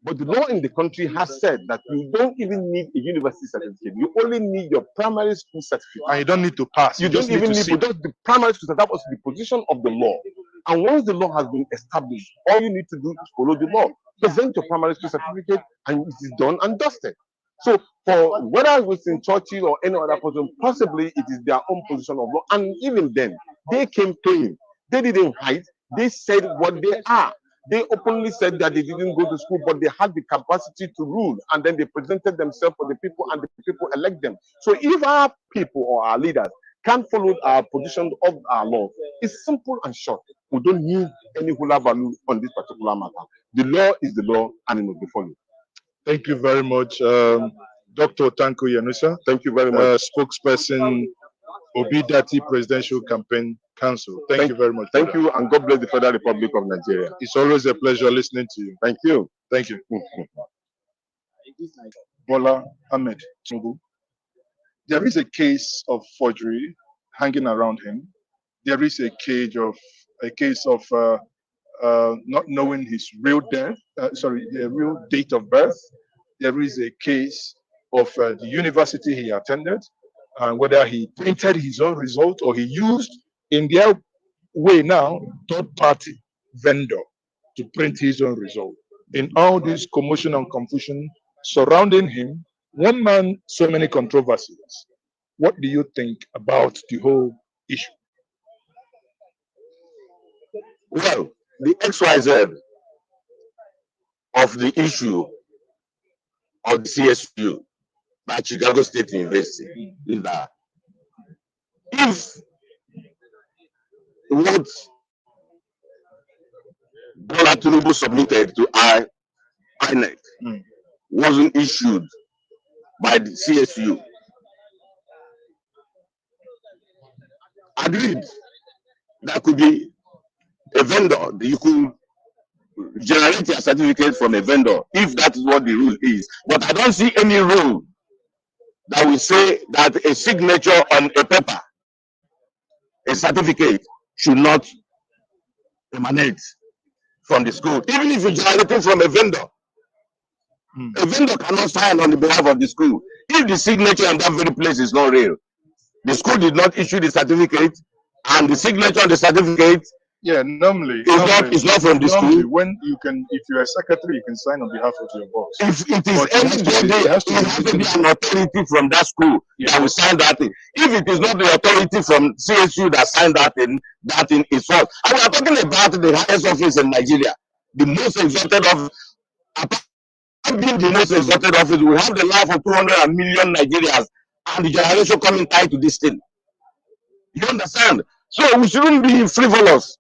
But the law in the country has said that you don't even need a university certificate. You only need your primary school certificate. And you don't need to pass. You don't even need to, just the primary school. That was the position of the law. And once the law has been established, all you need to do is follow the law. Present your primary school certificate, and it is done and dusted. So for whether it's in Churchill or any other person, possibly it is their own position of law. And even then, they came clean. They didn't hide. They said what they are. They openly said that they didn't go to school, but they had the capacity to rule. And then they presented themselves for the people, and the people elect them. So if our people or our leaders can't follow our position of our law, it's simple and short. We don't need any hula value on this particular matter. The law is the law, and it must be followed. Thank you very much, Dr. Tanko Yanusa. Thank you very much. Spokesperson, Obidati Presidential Campaign Council. Thank you very much. Thank you, and God bless the Federal Republic of Nigeria. It's always a pleasure listening to you. Thank you. Thank you. Bola Ahmed Tinubu. There is a case of forgery hanging around him. There is a case of not knowing his real the real date of birth. There is a case of the university he attended, and whether he printed his own result or he used, in their way now, third-party vendor to print his own result. In all this commotion and confusion surrounding him, one man, so many controversies. What do you think about the whole issue? Well, the XYZ of the issue of the CSU at Chicago State University is that if what Bola Tinubu submitted to INEC wasn't issued by the CSU, agreed, that could be a vendor that you could generate a certificate from a vendor if that is what the rule is. But I don't see any rule that will say that a signature on a paper, a certificate, should not emanate from the school. Even if you generate it from a vendor cannot sign on the behalf of the school if the signature on that very place is not real. The school did not issue the certificate, and the signature on the certificate normally is not from the normally school. when you can, if you're a secretary, you can sign on behalf of your boss. If it is But it has to be- anybody, it has to be it has to be written. an authority from that school that will sign that thing. If it is not the authority from CSU that signed that thing is false. And we are talking about the highest office in Nigeria, the most exalted office. Apart from being the most exalted office, we have the life of 200 million Nigerians and the generation coming tied to this thing. You understand? So we shouldn't be frivolous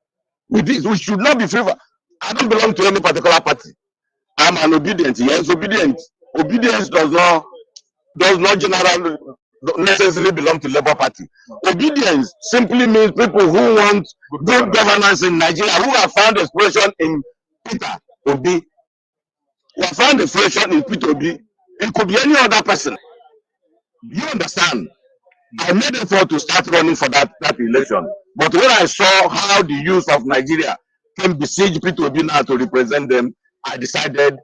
with this. We should not be frivolous. I don't belong to any particular party. I'm an obedient. Yes, obedient. Obedience does not generally necessarily belong to Labour Party. Obedience simply means people who want good governance in Nigeria, who have found expression in Peter Obi, who have found expression in Peter Obi. It could be any other person. You understand? I made effort to start running for that election. But when I saw how the youth of Nigeria can besiege Peter Obi now to represent them, I decided,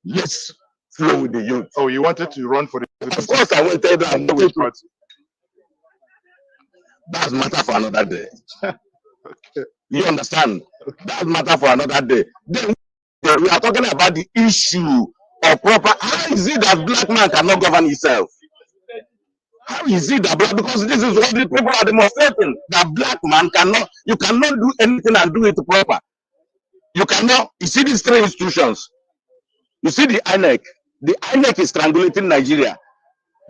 let's flow with the youth. Oh, you wanted to run for the Of course, I wanted to. which party? That's matter for another day. Okay. You understand? That's matter for another day. Then we are talking about the issue of proper. How is it that black man cannot govern himself? How is it that black? Because this is what the people are demonstrating. That black man cannot. You cannot do anything and do it proper. You cannot. You see these three institutions. You see the INEC. The INEC is strangulating Nigeria.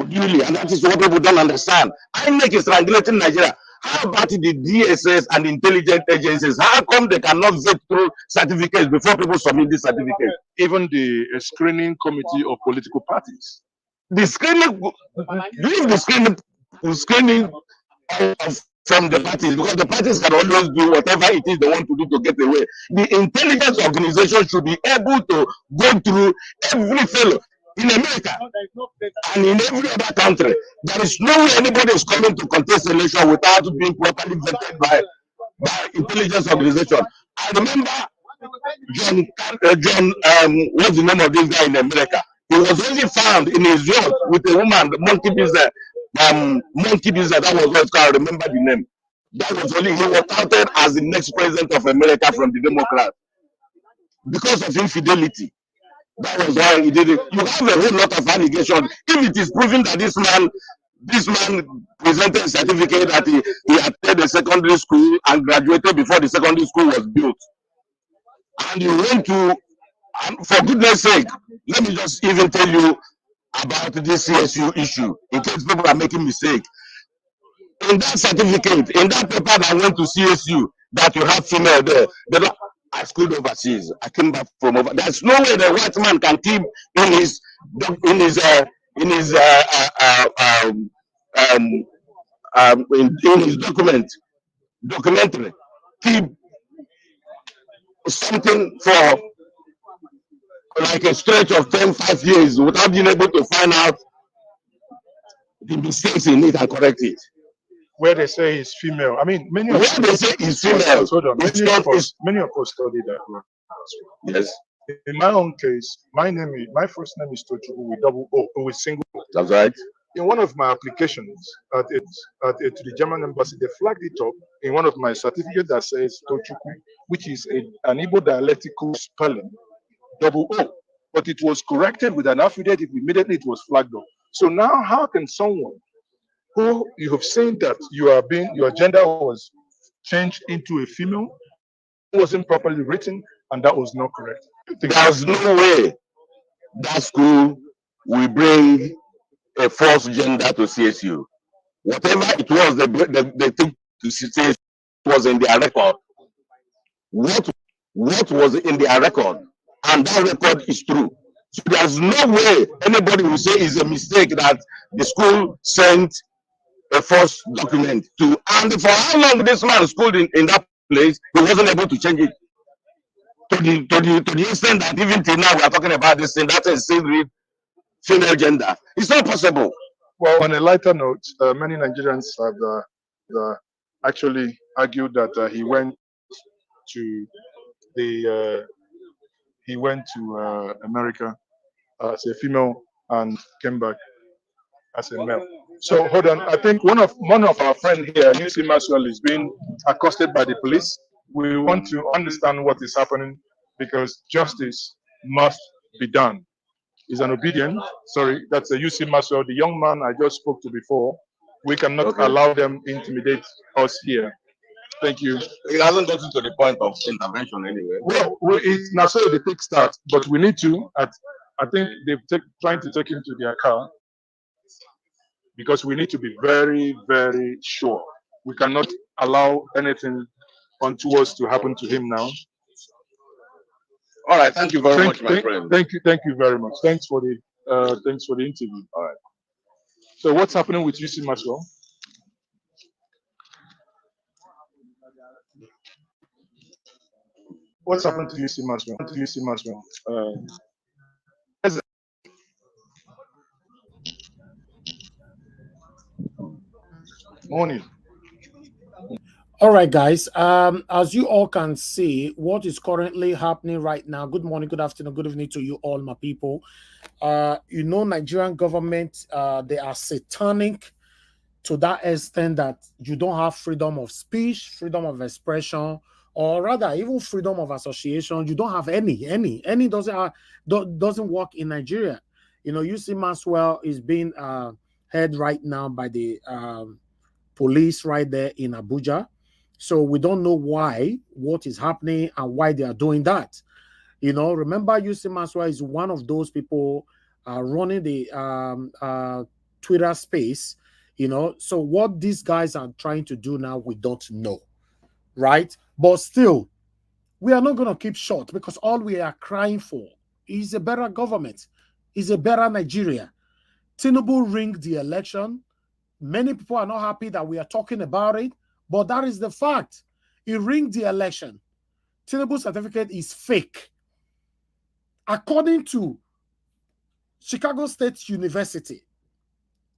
Really, and that is what people don't understand. INEC is strangulating Nigeria. How about the DSS and intelligence agencies? How come they cannot vet through certificates before people submit this certificate? Even the screening committee of political parties. The screening, leave the screening from the parties, because the parties can always do whatever it is they want to do to get away. The intelligence organization should be able to go through every fellow. In America and in every other country, there is no way anybody is coming to contest election without being properly vetted by intelligence organization. I remember John, what's the name of this guy in America? He was only found in his yacht with a woman, monkey business, that was what I remember the name. That was only, he was touted as the next president of America from the Democrats because of infidelity. That was why he did it. You have a whole lot of allegations. If it is proven that this man presented a certificate that he attended a secondary school and graduated before the secondary school was built, and you went to, for goodness sake, let me just even tell you about this CSU issue in case people are making mistake. In that certificate, in that paper that went to CSU, that you have female there, I schooled overseas. I came back from over. There's no way the white man can keep in his documentary, keep something for like a stretch of 5 years without being able to find out the mistakes in it and correct it. Where they say he's female. I mean, many of Where they say he's female, hold on, it's many not. of us studied that. Yes, In my own case, my first name is Tochuku with double O, with single O. that's right. In one of my applications to the German embassy, they flagged it up in one of my certificates that says Tochuku, which is an Igbo dialectical spelling, double O. But it was corrected with an affidavit. Immediately it was flagged up. So now how can someone who you have seen that your gender was changed into a female, wasn't properly written, and that was not correct? There's no way that school will bring a false gender to CSU. Whatever it was, they took to CSU was in their record. What was in their record, and that record is true. So there's no way anybody will say it's a mistake that the school sent a false document to, and for how long this man schooled in that place, he wasn't able to change it. to the extent that even till now we are talking about this thing, that is still read female gender. It's not possible. Well, on a lighter note, many Nigerians have actually argued that he went to America as a female and came back as a male. So hold on, I think one of our friends here, UC Maxwell, is being accosted by the police. We want to understand what is happening because justice must be done. Is an obedient. Sorry, that's a UC Maxwell, the young man I just spoke to before. We cannot allow them intimidate us here. Thank you. It hasn't gotten to the point of intervention anyway. Well, it's not so the quick start, but we need to. I think they've trying to take him to their car because we need to be very, very sure. We cannot allow anything untoward to happen to him now. All right, thank you very much, my friend. Thank you very much. Thanks for the interview. All right. So what's happening with UC Maxwell? What's happened to UC Maxwell? Morning. All right, guys. As you all can see, what is currently happening right now. Good morning, good afternoon, good evening to you all, my people. Nigerian government, they are satanic to that extent that you don't have freedom of speech, freedom of expression, or rather even freedom of association. You don't have any doesn't work in Nigeria. UC Maxwell is being held right now by the police right there in Abuja. So we don't know what is happening and why they are doing that. Remember, UC Maxwell is one of those people running the Twitter space. So what these guys are trying to do now, we don't know, right? But still, we are not going to keep short because all we are crying for is a better government, is a better Nigeria. Tinubu rigged the election. Many people are not happy that we are talking about it, but that is the fact. He rigged the election. Tinubu's certificate is fake. According to Chicago State University,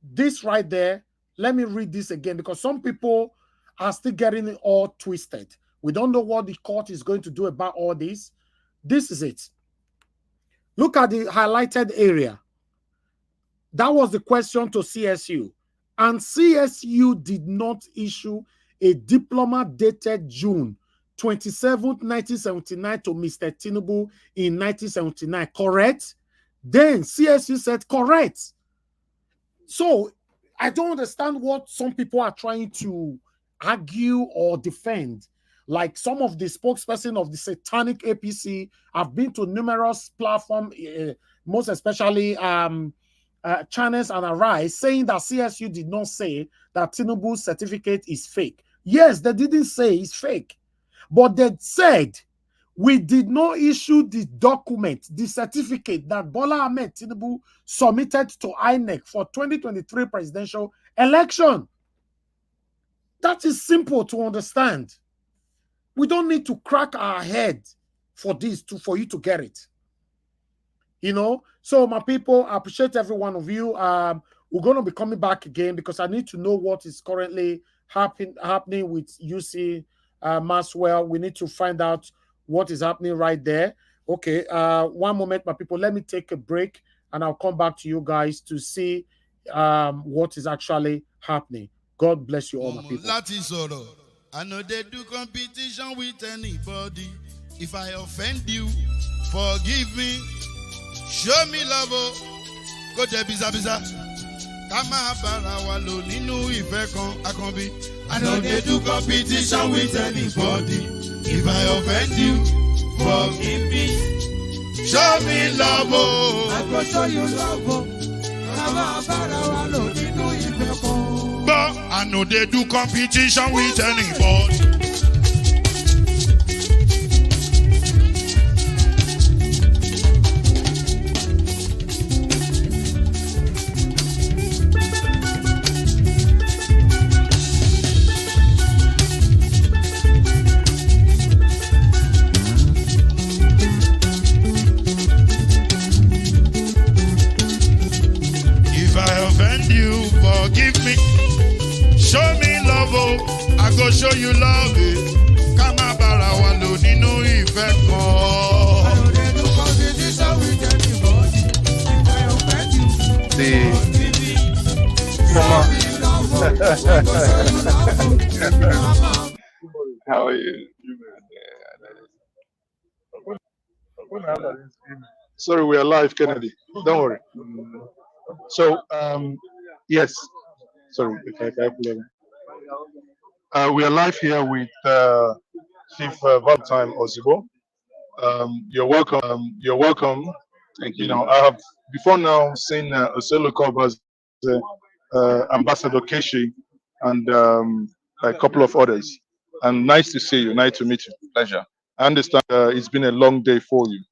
this right there, let me read this again because some people are still getting it all twisted. We don't know what the court is going to do about all this. This is it. Look at the highlighted area. That was the question to CSU. And CSU did not issue a diploma dated June 27th, 1979 to Mr. Tinubu in 1979. Correct? Then CSU said correct. So I don't understand what some people are trying to argue or defend. Like some of the spokesperson of the satanic APC have been to numerous platforms, most especially Channels and Arise, saying that CSU did not say that Tinubu's certificate is fake. Yes, they didn't say it's fake, but they said we did not issue the document, the certificate that Bola Ahmed Tinubu submitted to INEC for 2023 presidential election. That is simple to understand. We don't need to crack our head for this for you to get it. So my people, I appreciate every one of you. We're going to be coming back again because I need to know what is currently happening with UC Maxwell. We need to find out what is happening right there. Okay, one moment, my people. Let me take a break and I'll come back to you guys to see what is actually happening. God bless you all, my people. I know they do competition with anybody. If I offend you, forgive me. Show me love, go to biza. Kama bara wa lo ninu ife kan akanbi. I know they do competition with anybody. If I offend you, forgive me. Show me love, I go show you love. Kama bara wa lo ninu ife kan. But I know they do competition with anybody. How are you? Sorry, we are live, Kennedy. Don't worry. So, yes. Sorry, we are live here with Chief Valentine Ozibo. You're welcome. You're welcome. Thank You you. know, I have before now seen Oselo Kobas, Ambassador Keshi, and a couple of others. And nice to see you. Nice to meet you. Pleasure. I understand it's been a long day for you.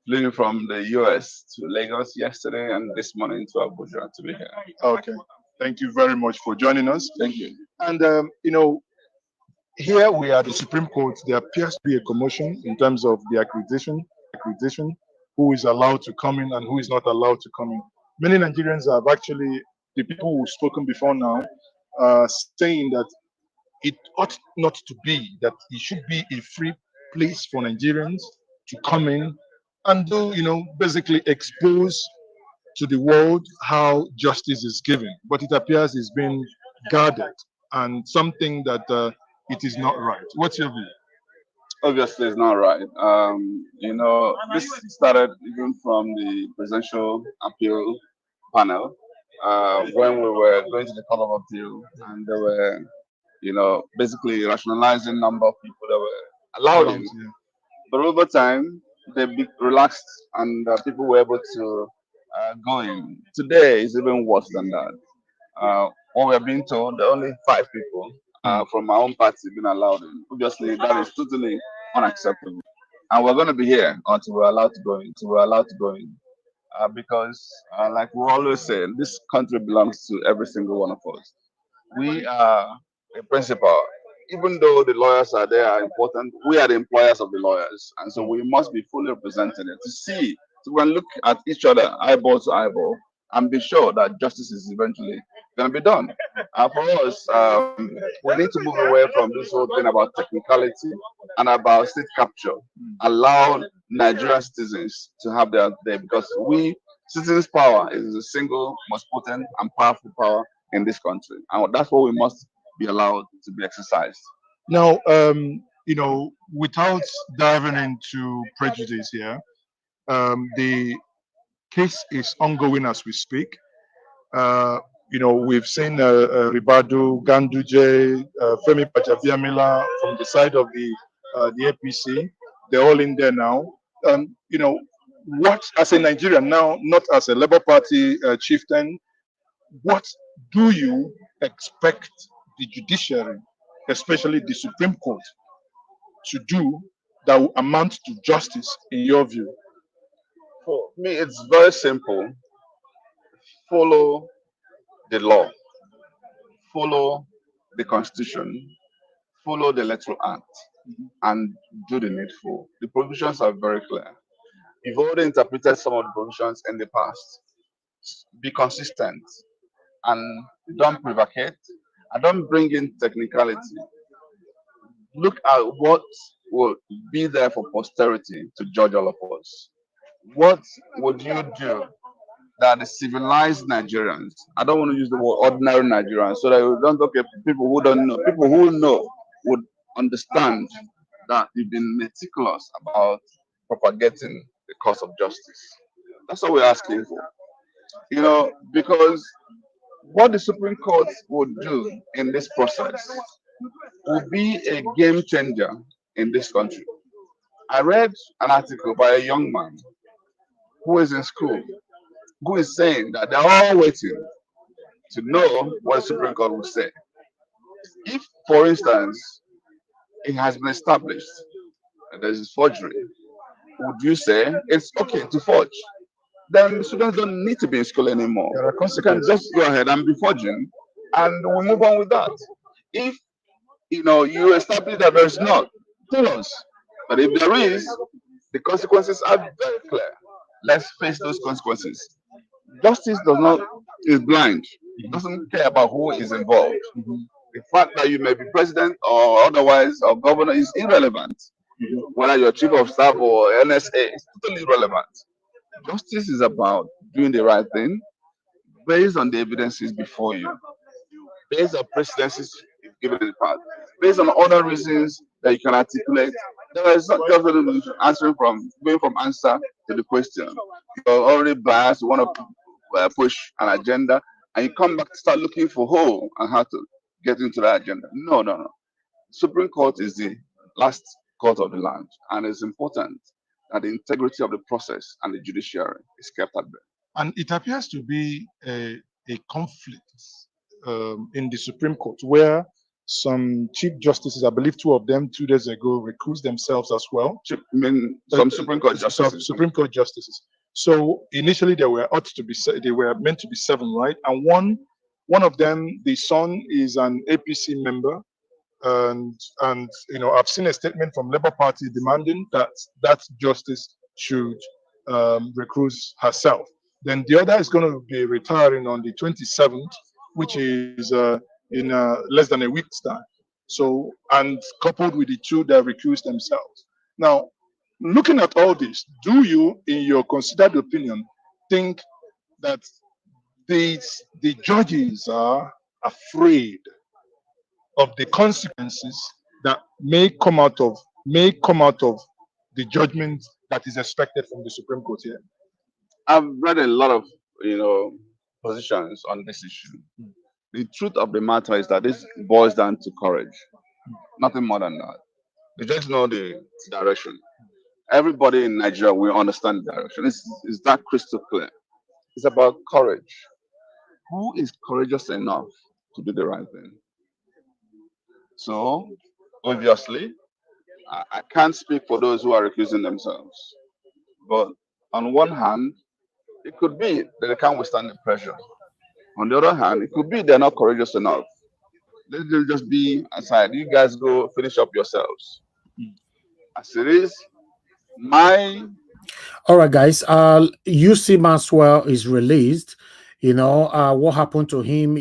Leaving from the US to Lagos yesterday and this morning to Abuja to be here. Okay. Thank you very much for joining us. Thank you. And you know, here we are at the Supreme Court. There appears to be a commotion in terms of the accreditation, who is allowed to come in and who is not allowed to come in. Many Nigerians have actually, the people who've spoken before now, saying that it ought not to be, that it should be a free place for Nigerians to come in and do, you know, basically expose to the world how justice is given. But it appears it's been guarded and something that it is not right. What's your view? Obviously, it's not right. You know, this started even from the presidential appeal panel when we were going to the Court of Appeal, and they were, you know, basically rationalizing number of people that were allowed in. Yeah. But over time, they relaxed, and people were able to go in. Today is even worse than that. What we are being told, there are only 5 people from our own party being allowed in. Obviously, that is totally unacceptable. And we're going to be here until we're allowed to go in. Until we're allowed to go in. Because, like we always say, this country belongs to every single one of us. We are a principal. Even though the lawyers are there are important, we are the employers of the lawyers, and so we must be fully represented to see, to go and look at each other eyeball to eyeball, and be sure that justice is eventually going to be done. For us, we need to move away from this whole thing about technicality and about state capture. Allow Nigerian citizens to have their day, because we citizens' power is the single most potent and powerful power in this country, and that's what we must be allowed to be exercised. Now, you know, without diving into prejudice here, the case is ongoing as we speak. You know, we've seen Ribadu, Ganduje, Femi Pachabiamila from the side of the APC. They're all in there now. You know, what, as a Nigerian now, not as a Labour Party chieftain, what do you expect the judiciary, especially the Supreme Court, to do that will amount to justice in your view? For me, it's very simple. Follow the law, follow the constitution, follow the electoral act, and do the needful. The provisions are very clear. You've already interpreted some of the provisions in the past. Be consistent and don't prevaricate and don't bring in technicality. Look at what will be there for posterity to judge all of us. What would you do that the civilized Nigerians, I don't want to use the word ordinary Nigerians, so that we don't okay, people who don't know, people who know would understand that you've been meticulous about propagating the cause of justice. That's what we're asking for. You know, because what the Supreme Court would do in this process will be a game changer in this country. I read an article by a young man who is in school, who is saying that they're all waiting to know what the Supreme Court will say. If, for instance, it has been established that there is forgery, would you say it's okay to forge? Then the students don't need to be in school anymore. There are They can consequences. just go ahead and be forging, and we move on with that. If you establish that there's not, tell us. But if there is, the consequences are very clear. Let's face those consequences. Justice does not is blind. It doesn't care about who is involved. The fact that you may be president or otherwise or governor is irrelevant. Whether you're chief of staff or NSA is totally irrelevant. Justice is about doing the right thing based on the evidences before you. based on presidencies given in the past, based on other reasons that you can articulate. There is not just really answering from going from answer to the question. You're already biased, you want to push an agenda, and you come back to start looking for who and how to get into that agenda. No, no, no. Supreme Court is the last court of the land, and it's important that the integrity of the process and the judiciary is kept at bay. And it appears to be a conflict in the Supreme Court where some chief justices, I believe 2 of them 2 days ago, recused themselves as well. I mean, some Supreme Court Some justices. Supreme Court justices. So initially they were meant to be 7, right? And one of them, the son, is an APC member, and I've seen a statement from Labour Party demanding that that justice should recuse herself. Then the other is going to be retiring on the 27th, which is in less than a week's time. So, and coupled with the 2 that recused themselves. Now, looking at all this, do you, in your considered opinion, think that the judges are afraid of the consequences that may come out of the judgment that is expected from the Supreme Court here? I've read a lot of positions on this issue. The truth of the matter is that this boils down to courage, nothing more than that. They just know the direction. Everybody in Nigeria will understand the direction. It's that crystal clear. It's about courage. Who is courageous enough to do the right thing? So, obviously, I can't speak for those who are accusing themselves. But on one hand, it could be that they can't withstand the pressure. On the other hand, it could be they're not courageous enough. They'll just be aside. You guys go finish up yourselves. As it is, all right, guys. UC Maxwell is released. What happened to him?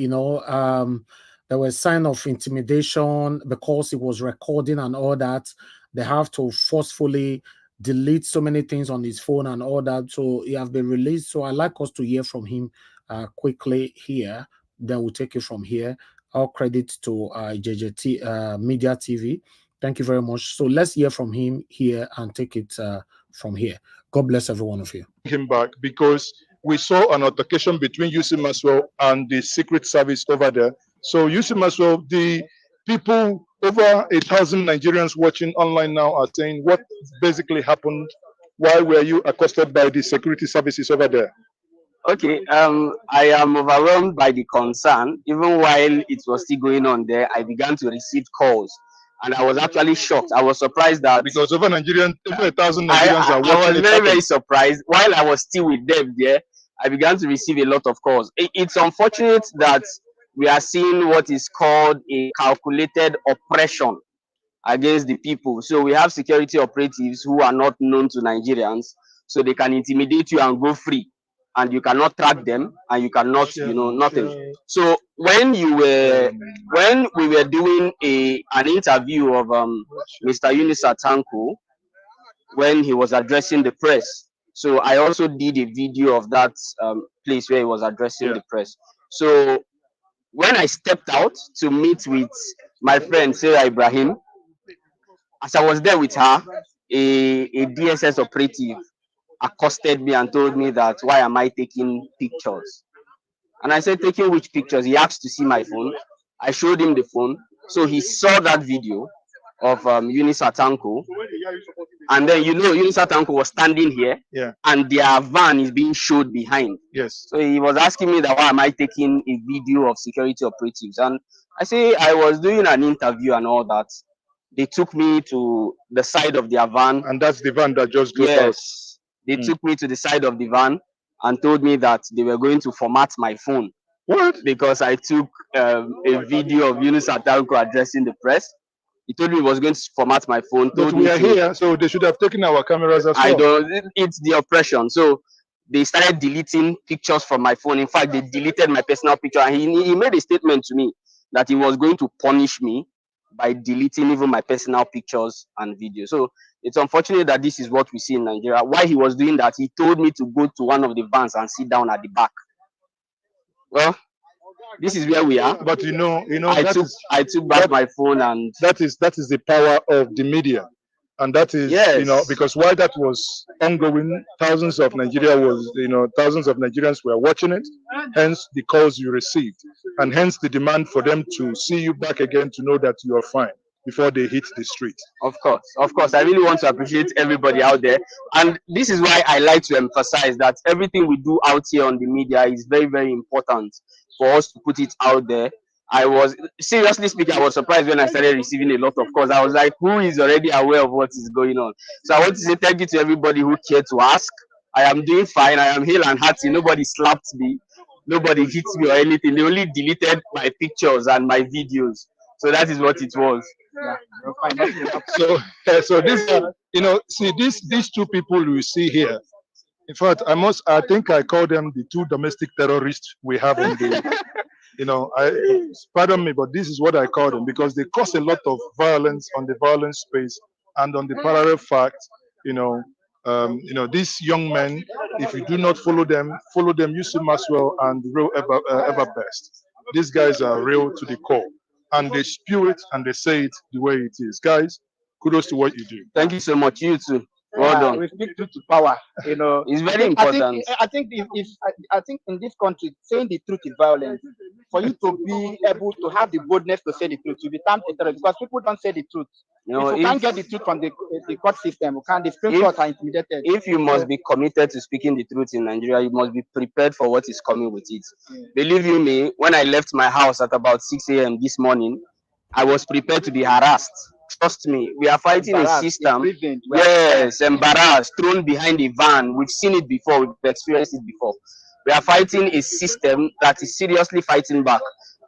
There was sign of intimidation because he was recording and all that. They have to forcefully delete so many things on his phone and all that. So he has been released. So I'd like us to hear from him quickly here. Then we'll take it from here. All credit to JJT Media TV. Thank you very much. So let's hear from him here and take it from here. God bless every one of you. Him back because we saw an altercation between UC Maxwell and the Secret Service over there. So UC Maxwell, the people, over 1,000 Nigerians watching online now are saying what basically happened. Why were you accosted by the security services over there? Okay, I am overwhelmed by the concern. Even while it was still going on there, I began to receive calls, and I was actually shocked. I was surprised that because over 1,000 Nigerians are watching. I was very, very surprised. While I was still with them there, I began to receive a lot of calls. It's unfortunate that we are seeing what is called a calculated oppression against the people. So we have security operatives who are not known to Nigerians, so they can intimidate you and go free, and you cannot track them, and you cannot, nothing. So when we were doing an interview of Mr. Unisa Tanko, when he was addressing the press, so I also did a video of that place where he was addressing the press. So when I stepped out to meet with my friend Sarah Ibrahim, as I was there with her, a DSS operative accosted me and told me that why am I taking pictures? And I said, taking which pictures? He asked to see my phone. I showed him the phone. So he saw that video of Unisa Tanko. And then, Unisa Tanko was standing here, and their van is being showed behind. Yes. So he was asking me that why am I taking a video of security operatives? And I say I was doing an interview and all that. They took me to the side of their van. And that's the van that just drove out. Yes. They took me to the side of the van and told me that they were going to format my phone. What? Because I took a video of Unisa Tanko addressing the press. He told me he was going to format my phone. But we are here, so they should have taken our cameras as well. I don't. It's the oppression. So they started deleting pictures from my phone. In fact, they deleted my personal picture. And he made a statement to me that he was going to punish me by deleting even my personal pictures and videos. So it's unfortunate that this is what we see in Nigeria. While he was doing that, he told me to go to one of the vans and sit down at the back. Well, this is where we are. But I that took is I took back my phone, and that is the power of the media. And that is, yes, because while that was ongoing, thousands of Nigerians were watching it, hence the calls you received, and hence the demand for them to see you back again to know that you are fine before they hit the street. of course, I really want to appreciate everybody out there, and this is why I like to emphasize that everything we do out here on the media is very, very important for us to put it out there. I was, seriously speaking, I was surprised when I started receiving a lot of calls. I was like, who is already aware of what is going on? So I want to say thank you to everybody who cared to ask. I am doing fine. I am hale and hearty. Nobody slapped me. Nobody hit me or anything. They only deleted my pictures and my videos. So that is what it was. So, so this, see these two people we see here. In fact, I think I call them the two domestic terrorists we have in the. Pardon me, but this is what I call them because they cause a lot of violence on the violence space and on the parallel fact. These young men, if you do not follow them, you see Maxwell and the real ever best. These guys are real to the core, and they spew it and they say it the way it is. Guys, kudos to what you do. Thank you so much. You too. Well done. We speak truth to power. It's very important. I think in this country, saying the truth is violent. For you to be able to have the boldness to say the truth, you become a terrorist because people don't say the truth. If you can't get the truth from the court system, the Supreme Court are intimidated. If you must be committed to speaking the truth in Nigeria, you must be prepared for what is coming with it. Believe you me, when I left my house at about 6 a.m. this morning, I was prepared to be harassed. Trust me, we are fighting a system. Yes, embarrassed, thrown behind a van. We've seen it before, we've experienced it before. We are fighting a system that is seriously fighting back,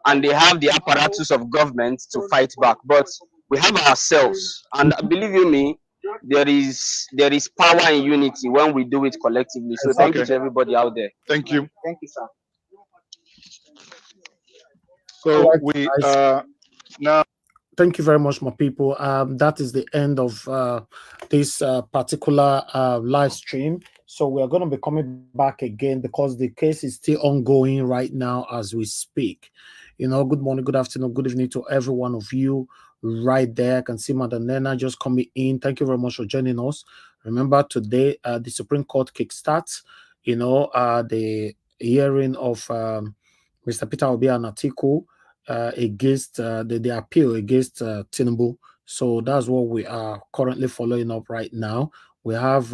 and they have the apparatus of government to fight back. But we have ourselves, and believe you me, there is power in unity when we do it collectively. So thank you to everybody out there. Thank you. Thank you, sir. So we are now. Thank you very much, my people. That is the end of this particular live stream. So we are going to be coming back again because the case is still ongoing right now as we speak. Good morning, good afternoon, good evening to every one of you right there. I can see Madam Nena just coming in. Thank you very much for joining us. Remember, today the Supreme Court kickstarts, the hearing of Mr. Peter Obi and Atiku against the appeal against Tinubu. So that's what we are currently following up right now. We have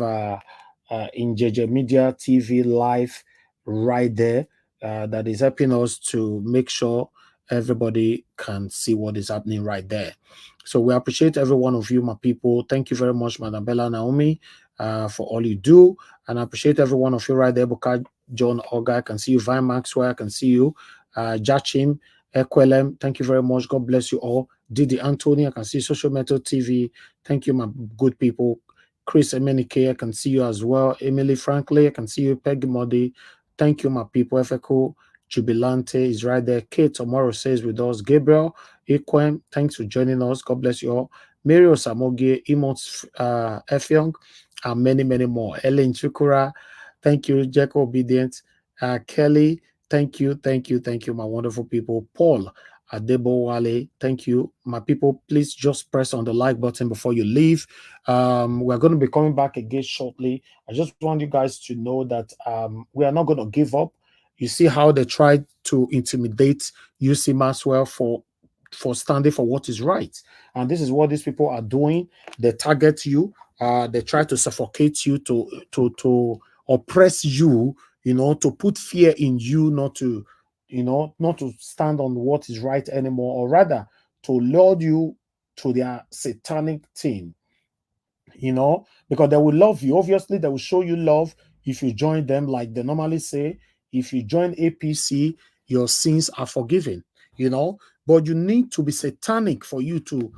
in JJ Media TV live right there that is helping us to make sure everybody can see what is happening right there. So we appreciate every one of you, my people. Thank you very much, Madam Bella Naomi, for all you do. And I appreciate every one of you right there. Buka John Oga, I can see you. Vine Maxwell, I can see you. Jachim, Equelem, thank you very much. God bless you all. Didi Anthony, I can see Social Metal TV. Thank you, my good people. Chris Emenike, I can see you as well. Emily Franklin, I can see you. Peggy Modi, thank you, my people. Efeko Jubilante is right there. Kate tomorrow says with us. Gabriel Equem, thanks for joining us. God bless you all. Mary Osamoge, Emots Efyong, and many, many more. Ellen Chukura, thank you. Jacob Obedient, Kelly, thank you, my wonderful people. Paul Adebowale, thank you, my people. Please just press on the like button before you leave. We're going to be coming back again shortly. I just want you guys to know that we are not going to give up. You see how they tried to intimidate UC Maxwell for standing for what is right, and this is what these people are doing. They target you. They try to suffocate you, to oppress you. To put fear in you, not to stand on what is right anymore, or rather to lure you to their satanic team, because they will love you. Obviously, they will show you love if you join them, like they normally say, if you join APC, your sins are forgiven, but you need to be satanic for you to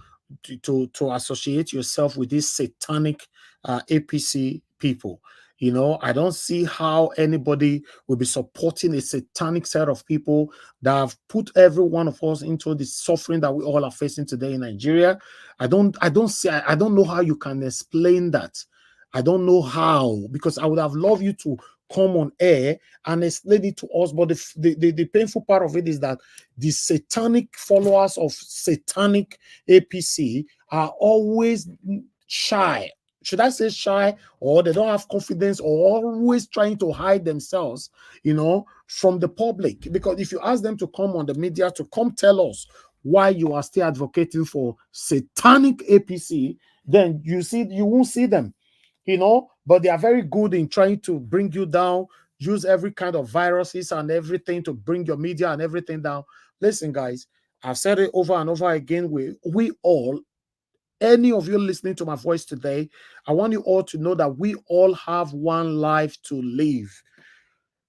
associate yourself with these satanic APC people. I don't see how anybody will be supporting a satanic set of people that have put every one of us into the suffering that we all are facing today in Nigeria. I don't know how you can explain that. I don't know how, because I would have loved you to come on air and explain it to us. But the painful part of it is that the satanic followers of satanic APC are always shy. Should I say shy, or they don't have confidence, or always trying to hide themselves, from the public? Because if you ask them to come on the media to come tell us why you are still advocating for satanic APC, then you won't see them, but they are very good in trying to bring you down, use every kind of viruses and everything to bring your media and everything down. Listen, guys, I've said it over and over again. We all, any of you listening to my voice today, I want you all to know that we all have one life to live.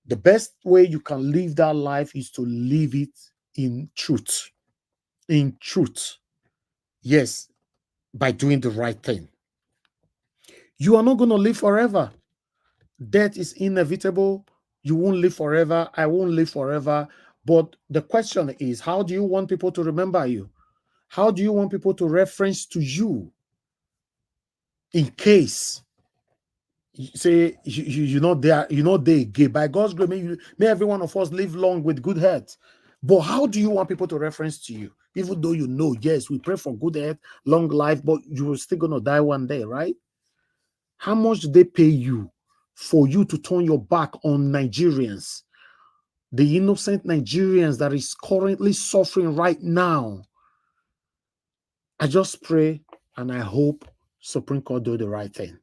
The best way you can live that life is to live it in truth. In truth. Yes, by doing the right thing. You are not going to live forever. Death is inevitable. You won't live forever. I won't live forever. But the question is, how do you want people to remember you? How do you want people to reference to you? In case say they gay. By God's grace, may every one of us live long with good health. But how do you want people to reference to you? Even though yes, we pray for good health, long life, but you're still gonna die one day, right? How much do they pay you for you to turn your back on Nigerians? The innocent Nigerians that is currently suffering right now. I just pray and I hope Supreme Court do the right thing.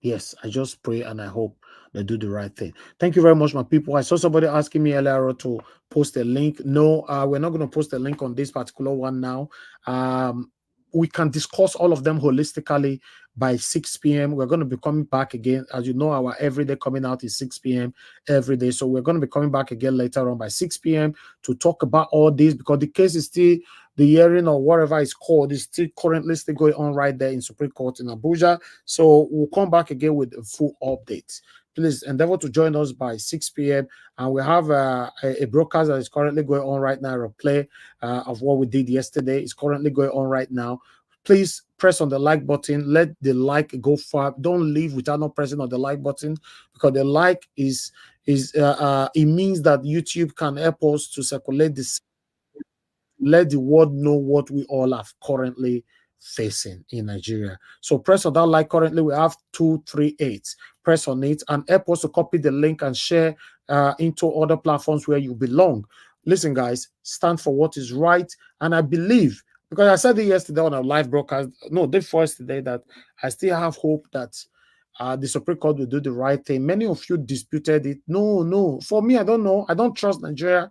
Yes, I just pray and I hope they do the right thing. Thank you very much, my people. I saw somebody asking me earlier to post a link. No, we're not going to post a link on this particular one now. We can discuss all of them holistically by 6 p.m. We're going to be coming back again. As you know, our everyday coming out is 6 p.m. every day. So we're going to be coming back again later on by 6 p.m. to talk about all this, because the case is still, the hearing or whatever it's called, is still currently still going on right there in Supreme Court in Abuja. So we'll come back again with a full update. Please endeavor to join us by 6 p.m. And we have a broadcast that is currently going on right now, a replay of what we did yesterday. It's currently going on right now. Please press on the like button. Let the like go far. Don't leave without not pressing on the like button, because the like it means that YouTube can help us to circulate this. Let the world know what we all are currently facing in Nigeria. So press on that like. Currently we have 238. Press on it and help us to copy the link and share into other platforms where you belong. Listen, guys, stand for what is right. And I believe, because I said it yesterday on a live broadcast, no, day first today, that I still have hope that the Supreme Court will do the right thing. Many of you disputed it. No. For me, I don't know. I don't trust Nigeria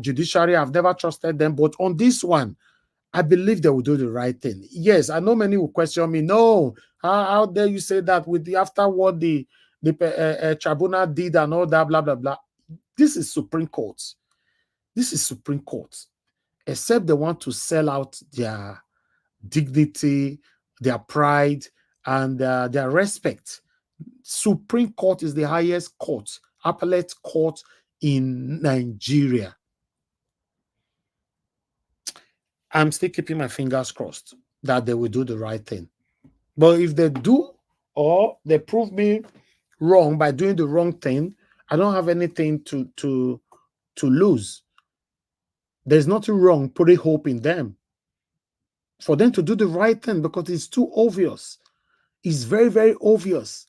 judiciary. I've never trusted them. But on this one, I believe they will do the right thing. Yes, I know many will question me. No, how dare you say that with the after what the tribunal did and all that, blah, blah, blah. This is Supreme Court. This is Supreme Court. Except they want to sell out their dignity, their pride, and their respect. Supreme Court is the highest court, appellate court in Nigeria. I'm still keeping my fingers crossed that they will do the right thing. But if they do, or they prove me wrong by doing the wrong thing, I don't have anything to lose. There's nothing wrong putting hope in them, for them to do the right thing, because it's too obvious. It's very, very obvious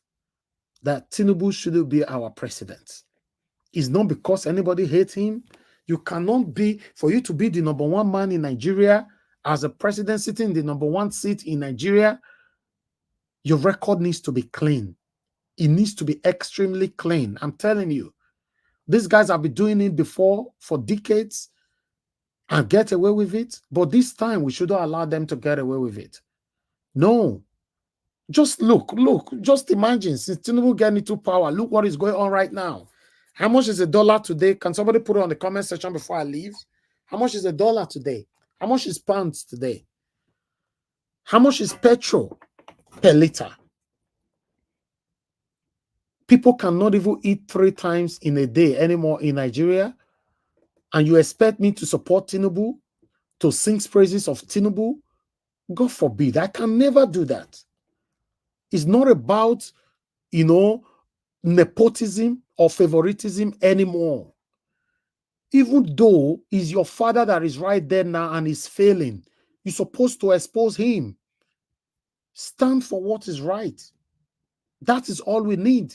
that Tinubu shouldn't be our president. It's not because anybody hates him. You cannot be, for you to be the number one man in Nigeria as a president sitting in the number one seat in Nigeria, your record needs to be clean. It needs to be extremely clean. I'm telling you, these guys have been doing it before for decades and get away with it. But this time we shouldn't allow them to get away with it. No. Just look, just imagine, since Tinubu getting into power, look what is going on right now. How much is $1 today? Can somebody put it on the comment section before I leave? How much is $1 today? How much is pounds today? How much is petrol per liter? People cannot even eat 3 times in a day anymore in Nigeria. And you expect me to support Tinubu, to sing praises of Tinubu? God forbid. I can never do that. It's not about, nepotism or favoritism anymore. Even though it's your father that is right there now and is failing, you're supposed to expose him. Stand for what is right. That is all we need.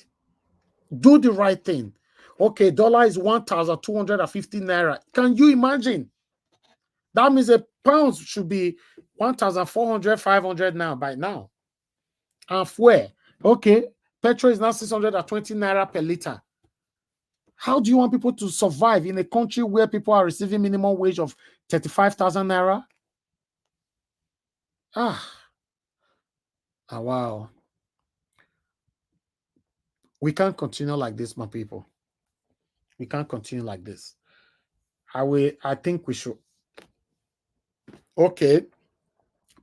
Do the right thing. Okay, dollar is 1,250 naira. Can you imagine? That means a pound should be 1,400, 500 now by now. And where? Okay, petrol is now 620 naira per liter. How do you want people to survive in a country where people are receiving minimum wage of 35,000 naira? Wow. We can't continue like this, my people. We can't continue like this. I think we should. Okay.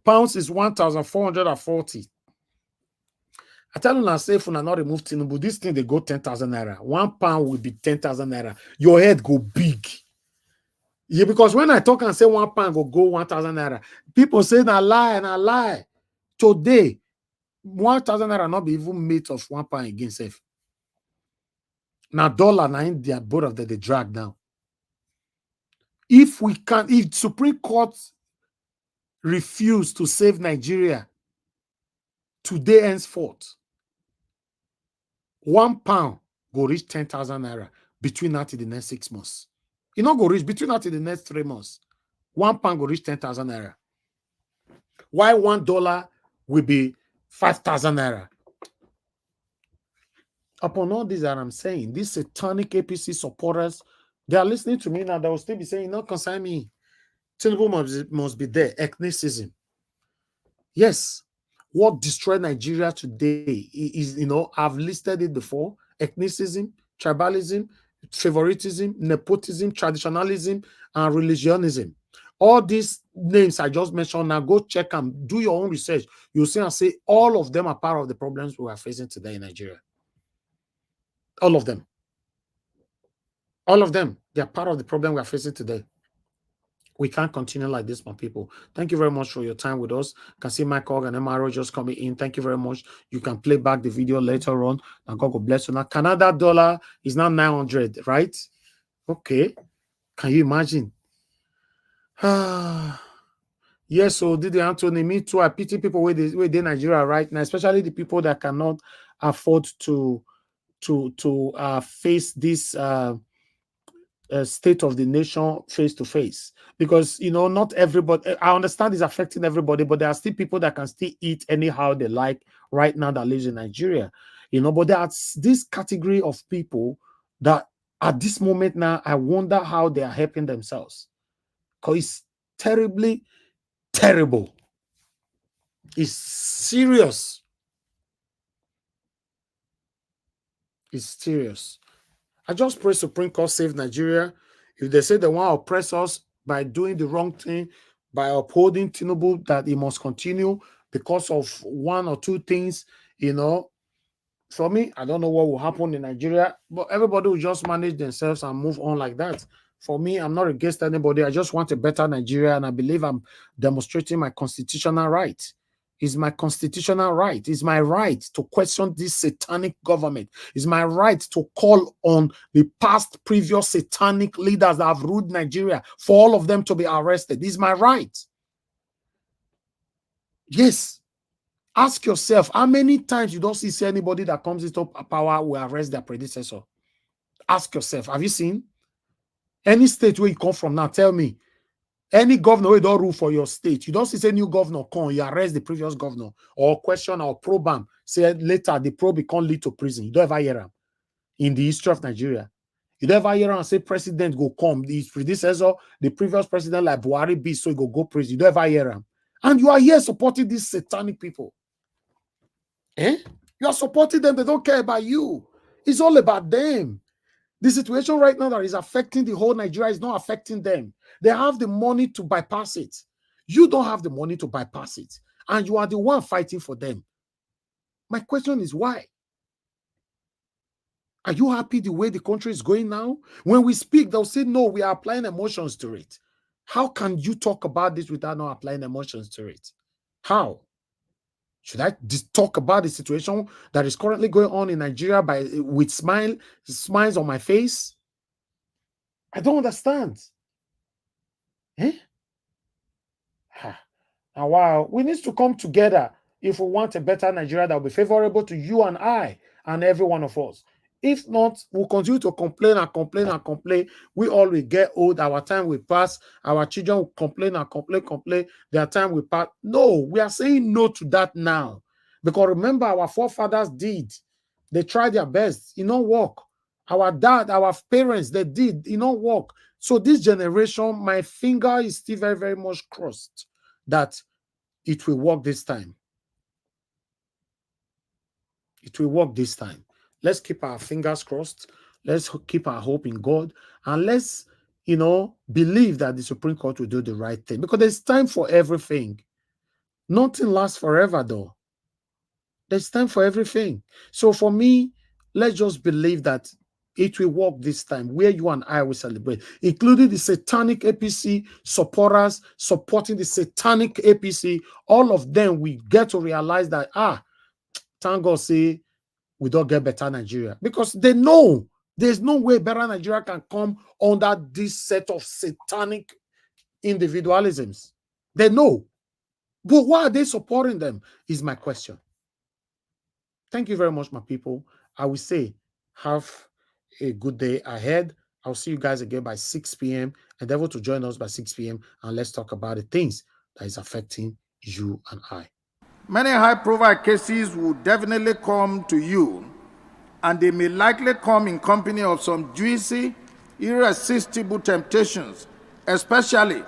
Pounds is 1,440. I tell you now, say if you not remove Tinubu, this thing they go 10,000 naira. 1 pound will be 10,000 naira. Your head go big. Yeah, because when I talk and say 1 pound go 1,000 naira, people say na lie, na lie. Today, 1,000 naira not be even made of 1 pound again, safe. Now dollar, now India, both of them they drag down. If Supreme Court refuse to save Nigeria today henceforth, 1 pound go reach 10,000 naira between that in the next 6 months. You not go reach between that in the next 3 months. 1 pound go reach 10,000 naira. Why $1 will be 5,000 naira? Upon all this that I'm saying, these satanic APC supporters, they are listening to me now. They will still be saying, "No, concern me. Tinubu must be there." Ethnicism. Yes. What destroyed Nigeria today is, I've listed it before. Ethnicism, tribalism, favoritism, nepotism, traditionalism, and religionism. All these names I just mentioned, now go check and do your own research. You'll see and say all of them are part of the problems we are facing today in Nigeria. All of them. All of them. They are part of the problem we are facing today. We can't continue like this, my people. Thank you very much for your time with us. You can see Michael and MRO just coming in. Thank you very much. You can play back the video later on. And God will bless you. Now, Canada dollar is now 900, right? Okay. Can you imagine? Yes, so did Anthony, me too. I pity people where they Nigeria right now, especially the people that cannot afford to face this state of the nation face to face, because not everybody, I understand it's affecting everybody, but there are still people that can still eat anyhow they like right now that lives in Nigeria, but there's this category of people that at this moment now I wonder how they are helping themselves, because it's terribly terrible. It's serious. It's serious. I just pray Supreme Court save Nigeria. If they say they want to oppress us by doing the wrong thing, by upholding Tinubu, that he must continue because of 1 or 2 things, for me, I don't know what will happen in Nigeria, but everybody will just manage themselves and move on like that. For me, I'm not against anybody. I just want a better Nigeria, and I believe I'm demonstrating my constitutional right. It's my constitutional right. It's my right to question this satanic government. It's my right to call on the previous satanic leaders that have ruled Nigeria for all of them to be arrested. It's my right. Yes. Ask yourself, how many times you don't see anybody that comes into power will arrest their predecessor? Ask yourself, have you seen? Any state where you come from now, tell me. Any governor who don't rule for your state, you don't see any new governor come, you arrest the previous governor, or question or probe him, say later the probe can't lead to prison. You don't ever hear him in the history of Nigeria. You don't ever hear him say president go come, his predecessor, the previous president like Buhari be, so he go prison. You don't ever hear him. And you are here supporting these satanic people. You are supporting them. They don't care about you. It's all about them. The situation right now that is affecting the whole Nigeria is not affecting them. They have the money to bypass it. You don't have the money to bypass it. And you are the one fighting for them. My question is why? Are you happy the way the country is going now? When we speak, they'll say, no, we are applying emotions to it. How can you talk about this without not applying emotions to it? How? Should I talk about the situation that is currently going on in Nigeria with smiles on my face? I don't understand. Eh? And wow, we need to come together if we want a better Nigeria that will be favorable to you and I and every one of us. If not, we'll continue to complain and complain and complain. We all will get old. Our time will pass. Our children will complain and complain. Their time will pass. No, we are saying no to that now. Because remember, our forefathers did. They tried their best. It don't work. Our dad, our parents, they did. It don't work. So this generation, my finger is still very, very much crossed that it will work this time. It will work this time. Let's keep our fingers crossed. Let's keep our hope in God. And let's, believe that the Supreme Court will do the right thing. Because there's time for everything. Nothing lasts forever, though. There's time for everything. So for me, let's just believe that it will work this time, where you and I will celebrate, including the satanic APC supporters supporting the satanic APC. All of them, we get to realize that, thank God, say, we don't get better Nigeria. Because they know there's no way better Nigeria can come under this set of satanic individualisms. They know. But why are they supporting them is my question. Thank you very much, my people. I will say, have a good day ahead. I'll see you guys again by 6 p.m. Endeavor to join us by 6 p.m. and let's talk about the things that is affecting you and I. Many high-profile cases will definitely come to you, and they may likely come in company of some juicy, irresistible temptations, especially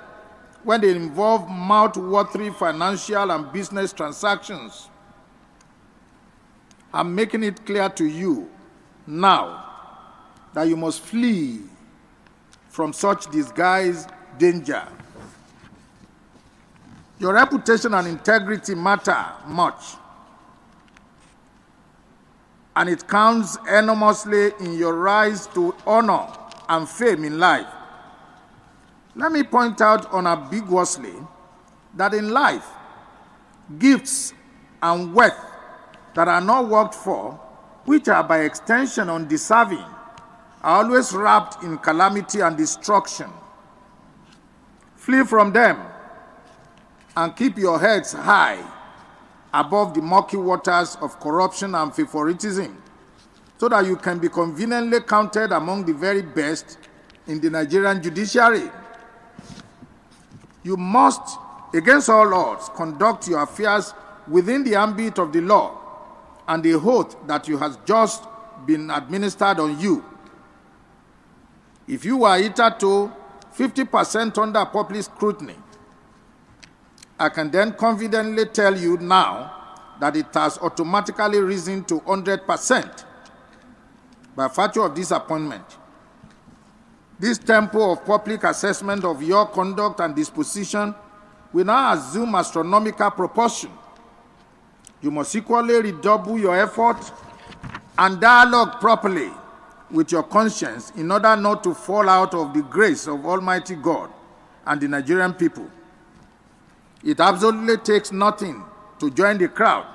when they involve mouth-watering financial and business transactions. I'm making it clear to you now that you must flee from such disguised danger. Your reputation and integrity matter much, and it counts enormously in your rise to honor and fame in life. Let me point out unambiguously that in life, gifts and wealth that are not worked for, which are by extension undeserving, are always wrapped in calamity and destruction. Flee from them and keep your heads high above the murky waters of corruption and favoritism, so that you can be conveniently counted among the very best in the Nigerian judiciary. You must, against all odds, conduct your affairs within the ambit of the law and the oath that you has just been administered on you. If you were hitherto 50% under public scrutiny, I can then confidently tell you now that it has automatically risen to 100% by virtue of this appointment. This tempo of public assessment of your conduct and disposition will now assume astronomical proportion. You must equally redouble your effort and dialogue properly with your conscience in order not to fall out of the grace of Almighty God and the Nigerian people. It absolutely takes nothing to join the crowd,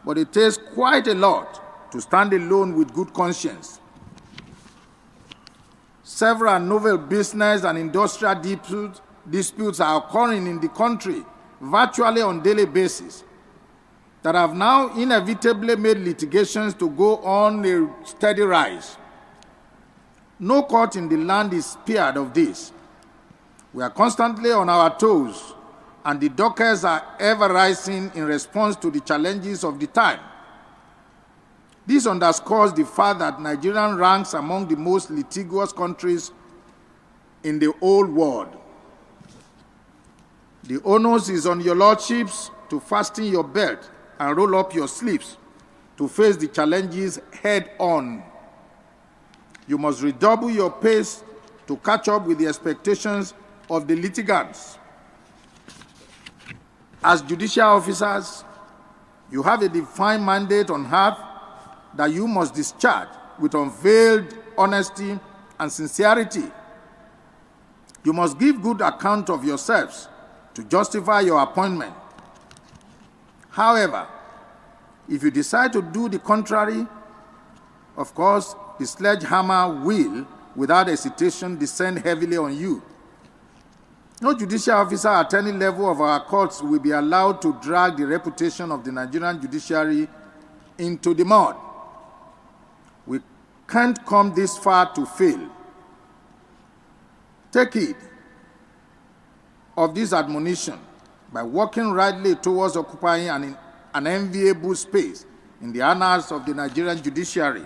but it takes quite a lot to stand alone with good conscience. Several novel business and industrial disputes are occurring in the country virtually on a daily basis that have now inevitably made litigations to go on a steady rise. No court in the land is spared of this. We are constantly on our toes, and the dockets are ever rising in response to the challenges of the time. This underscores the fact that Nigeria ranks among the most litigious countries in the whole world. The onus is on your lordships to fasten your belt and roll up your sleeves to face the challenges head on. You must redouble your pace to catch up with the expectations of the litigants. As judicial officers, you have a defined mandate on earth that you must discharge with unveiled honesty and sincerity. You must give good account of yourselves to justify your appointment. However, If you decide to do the contrary, of course, the sledgehammer will, without hesitation, descend heavily on you. No judicial officer at any level of our courts will be allowed to drag the reputation of the Nigerian judiciary into the mud. We can't come this far to fail. Take heed of this admonition by working rightly towards occupying an enviable space in the annals of the Nigerian judiciary.